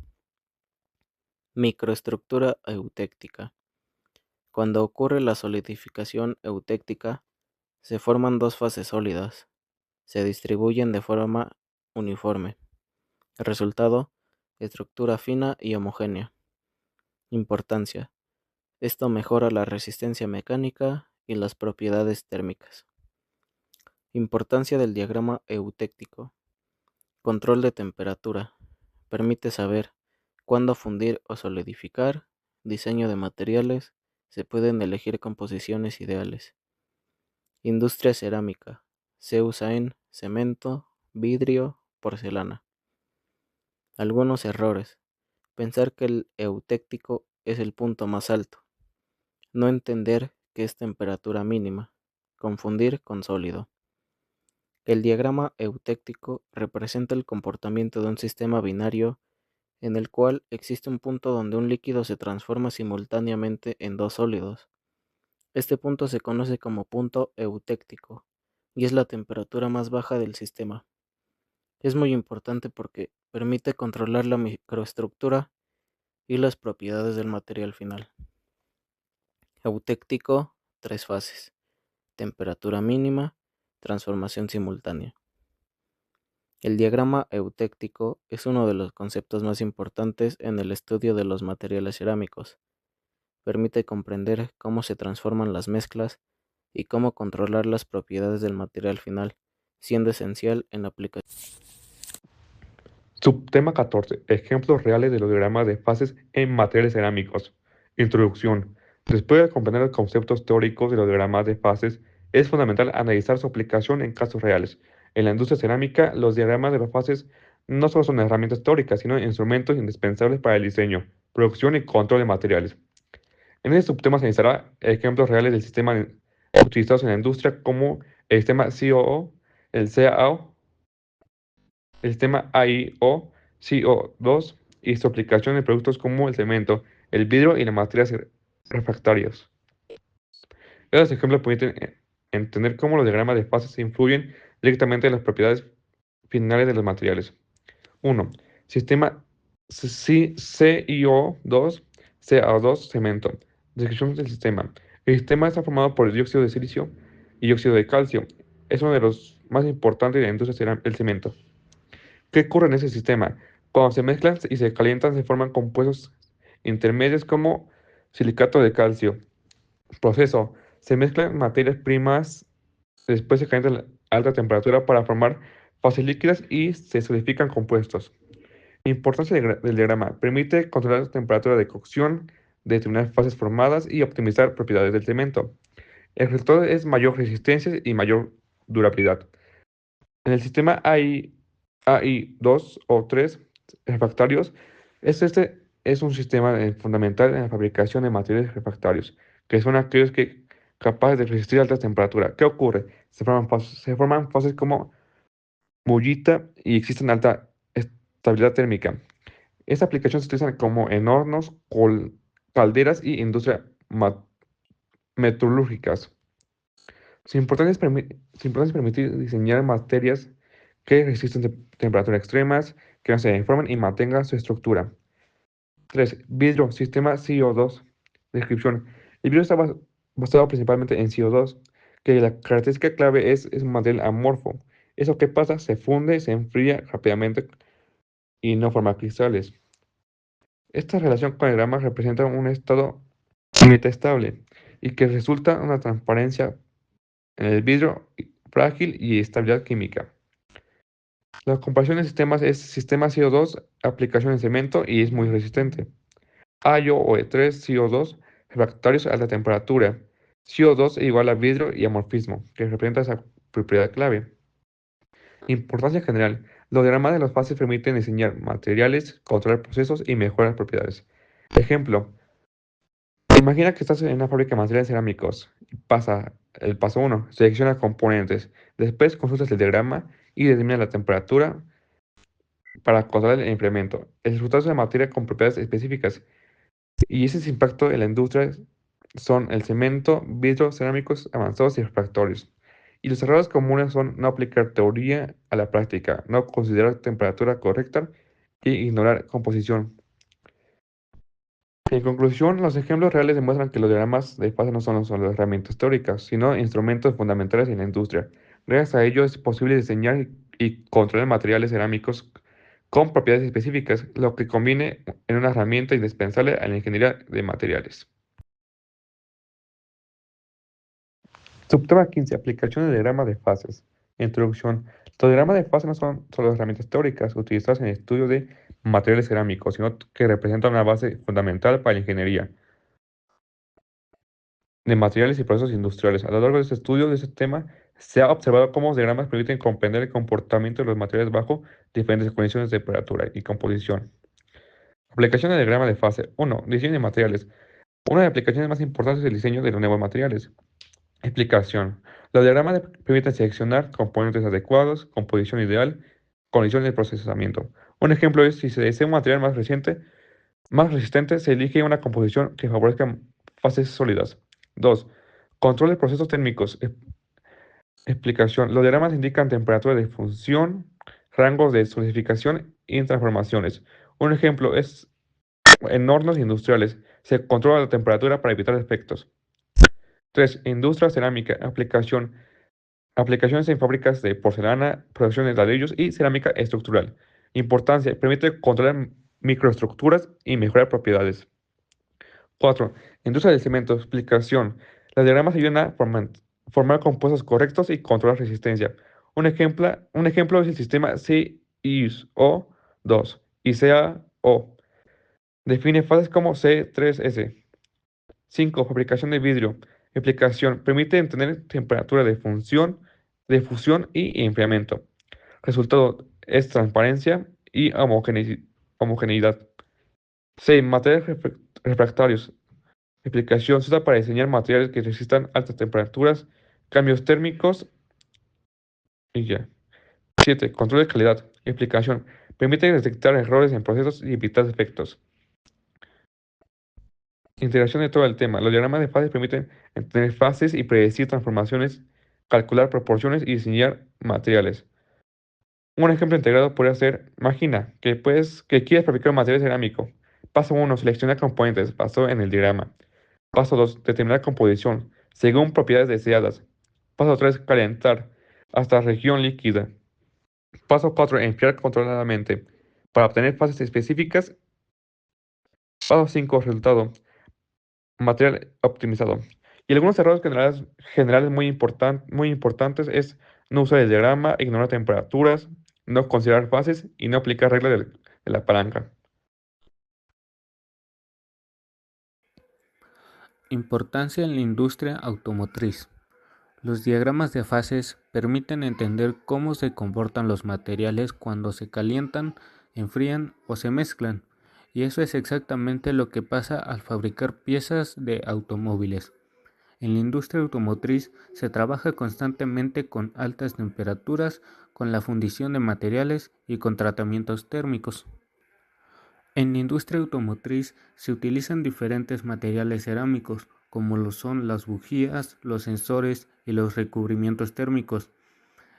Microestructura eutéctica. Cuando ocurre la solidificación eutéctica, se forman dos fases sólidas. Se distribuyen de forma uniforme. Resultado: estructura fina y homogénea. Importancia: esto mejora la resistencia mecánica y las propiedades térmicas. Importancia del diagrama eutéctico. Control de temperatura. Permite saber cuándo fundir o solidificar. Diseño de materiales. Se pueden elegir composiciones ideales. Industria cerámica. Se usa en cemento, vidrio, porcelana. Algunos errores: pensar que el eutéctico es el punto más alto. No entender que es temperatura mínima. Confundir con sólido. El diagrama eutéctico representa el comportamiento de un sistema binario en el cual existe un punto donde un líquido se transforma simultáneamente en dos sólidos. Este punto se conoce como punto eutéctico y es la temperatura más baja del sistema. Es muy importante porque permite controlar la microestructura y las propiedades del material final. Eutéctico, tres fases: temperatura mínima, transformación simultánea. El diagrama eutéctico es uno de los conceptos más importantes en el estudio de los materiales cerámicos. Permite comprender cómo se transforman las mezclas y cómo controlar las propiedades del material final, siendo esencial en la aplicación. Subtema 14. Ejemplos reales de los diagramas de fases en materiales cerámicos. Introducción. Después de comprender los conceptos teóricos de los diagramas de fases, es fundamental analizar su aplicación en casos reales. En la industria cerámica, los diagramas de las fases no solo son herramientas teóricas, sino instrumentos indispensables para el diseño, producción y control de materiales. En este subtema se analizará ejemplos reales del sistema utilizados en la industria, como el sistema COO, el CAO, el sistema AIO, CO2 y su aplicación en productos como el cemento, el vidrio y las materias refractarias. Estos ejemplos permiten entender cómo los diagramas de fases influyen directamente en las propiedades finales de los materiales. 1. Sistema CIO2, CA2, cemento. Descripción del sistema. El sistema está formado por el dióxido de silicio y dióxido de calcio. Es uno de los más importantes de la industria del cemento. ¿Qué ocurre en ese sistema? Cuando se mezclan y se calientan, se forman compuestos intermedias como silicato de calcio. Proceso. Se mezclan materias primas, después se calienta a alta temperatura para formar fases líquidas y se solidifican compuestos. Importancia del diagrama. Permite controlar la temperatura de cocción, determinar fases formadas y optimizar propiedades del cemento. El resultado es mayor resistencia y mayor durabilidad. En el sistema AI 2 o 3 refractarios, este es un sistema fundamental en la fabricación de materiales refractarios, que son aquellos que capaces de resistir altas temperaturas. ¿Qué ocurre? Se forman fases como bullita y existen alta estabilidad térmica. Esta aplicación se utiliza como en hornos, calderas y industrias metalúrgicas. Su importancia es permitir diseñar materias que resisten temperaturas extremas, que no se deformen y mantengan su estructura. 3. Vidrio, sistema CO2. Descripción. El vidrio está basado principalmente en CO2, que la característica clave es un material amorfo. ¿Eso qué pasa? Se funde, se enfría rápidamente y no forma cristales. Esta relación con el grama representa un estado metastable y que resulta una transparencia en el vidrio frágil y estabilidad química. La comparación de sistemas es sistema CO2, aplicación en cemento y es muy resistente. AIO o E3, CO2, refractarios a alta temperatura. CO2 igual a vidrio y amorfismo, que representa esa propiedad clave. Importancia general. Los diagramas de las fases permiten diseñar materiales, controlar procesos y mejorar propiedades. Ejemplo, imagina que estás en una fábrica de materiales cerámicos. Pasa el paso 1, selecciona componentes. Después consultas el diagrama y determina la temperatura para controlar el implemento. El resultado es una materia con propiedades específicas y ese impacto en la industria son el cemento, vidrio, cerámicos avanzados y refractorios. Y los errores comunes son no aplicar teoría a la práctica, no considerar temperatura correcta e ignorar composición. En conclusión, los ejemplos reales demuestran que los diagramas de fase no son solo herramientas teóricas, sino instrumentos fundamentales en la industria. Gracias a ello es posible diseñar y controlar materiales cerámicos con propiedades específicas, lo que conviene en una herramienta indispensable a la ingeniería de materiales. Subtema 15. Aplicación del diagrama de fases. Introducción. Los diagramas de fases no son solo herramientas teóricas utilizadas en el estudio de materiales cerámicos, sino que representan una base fundamental para la ingeniería de materiales y procesos industriales. A lo largo de este estudio de este tema, se ha observado cómo los diagramas permiten comprender el comportamiento de los materiales bajo diferentes condiciones de temperatura y composición. Aplicación del diagrama de fase. 1. Diseño de materiales. Una de las aplicaciones más importantes es el diseño de los nuevos materiales. Explicación. Los diagramas permiten seleccionar componentes adecuados, composición ideal, condiciones de procesamiento. Un ejemplo es si se desea un material más resistente, se elige una composición que favorezca fases sólidas. 2. Control de procesos térmicos. Explicación. Los diagramas indican temperatura de función, rangos de solidificación y transformaciones. Un ejemplo es en hornos industriales. Se controla la temperatura para evitar defectos. 3. Industria cerámica. Aplicaciones en fábricas de porcelana, producción de ladrillos y cerámica estructural. Importancia. Permite controlar microestructuras y mejorar propiedades. 4. Industria del cemento. Explicación. Los diagramas ayudan a formar compuestos correctos y controlar resistencia. Un ejemplo es el sistema CISO2 y CAO. Define fases como C3S. 5. Fabricación de vidrio. Explicación. Permite tener temperatura de fusión y enfriamiento. Resultado es transparencia y homogeneidad. 6. Materiales refractarios. Explicación. Se usa para diseñar materiales que resistan altas temperaturas, cambios térmicos y ya. 7. Control de calidad. Explicación. Permite detectar errores en procesos y evitar defectos. Integración de todo el tema. Los diagramas de fases permiten entender fases y predecir transformaciones, calcular proporciones y diseñar materiales. Un ejemplo integrado podría ser, imagina que quieres fabricar un material cerámico. Paso 1, seleccionar componentes, basado en el diagrama. Paso 2, determinar composición, según propiedades deseadas. Paso 3, calentar, hasta región líquida. Paso 4, enfriar controladamente, para obtener fases específicas Paso 5. Resultado. Material optimizado. Y algunos errores generales muy importantes es no usar el diagrama, ignorar temperaturas, no considerar fases y no aplicar reglas de la palanca. Importancia en la industria automotriz. Los diagramas de fases permiten entender cómo se comportan los materiales cuando se calientan, enfrían o se mezclan, y eso es exactamente lo que pasa al fabricar piezas de automóviles. En la industria automotriz se trabaja constantemente con altas temperaturas, con la fundición de materiales y con tratamientos térmicos. En la industria automotriz se utilizan diferentes materiales cerámicos, como lo son las bujías, los sensores y los recubrimientos térmicos.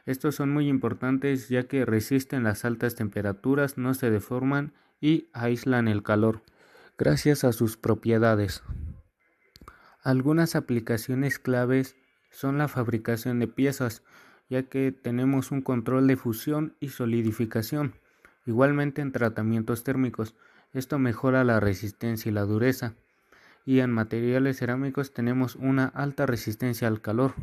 Estos son muy importantes ya que resisten las altas temperaturas, no se deforman y aíslan el calor, gracias a sus propiedades. Algunas aplicaciones claves son la fabricación de piezas, ya que tenemos un control de fusión y solidificación. Igualmente en tratamientos térmicos, esto mejora la resistencia y la dureza. Y en materiales cerámicos tenemos una alta resistencia al calor.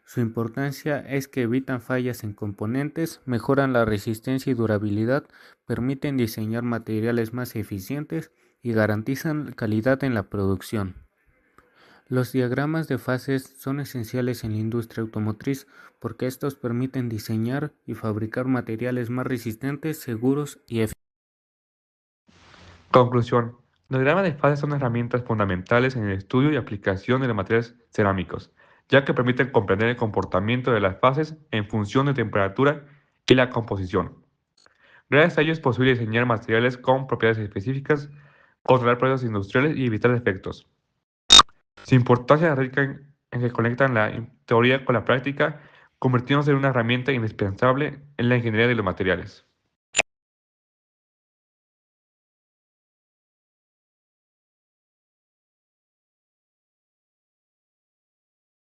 Su importancia es que evitan fallas en componentes, mejoran la resistencia y durabilidad, permiten diseñar materiales más eficientes y garantizan calidad en la producción. Los diagramas de fases son esenciales en la industria automotriz porque estos permiten diseñar y fabricar materiales más resistentes, seguros y eficientes. Conclusión. Los diagramas de fases son herramientas fundamentales en el estudio y aplicación de los materiales cerámicos, ya que permiten comprender el comportamiento de las fases en función de temperatura y la composición. Gracias a ello es posible diseñar materiales con propiedades específicas, controlar procesos industriales y evitar defectos. Su importancia radica en que conectan la teoría con la práctica, convirtiéndose en una herramienta indispensable en la ingeniería de los materiales.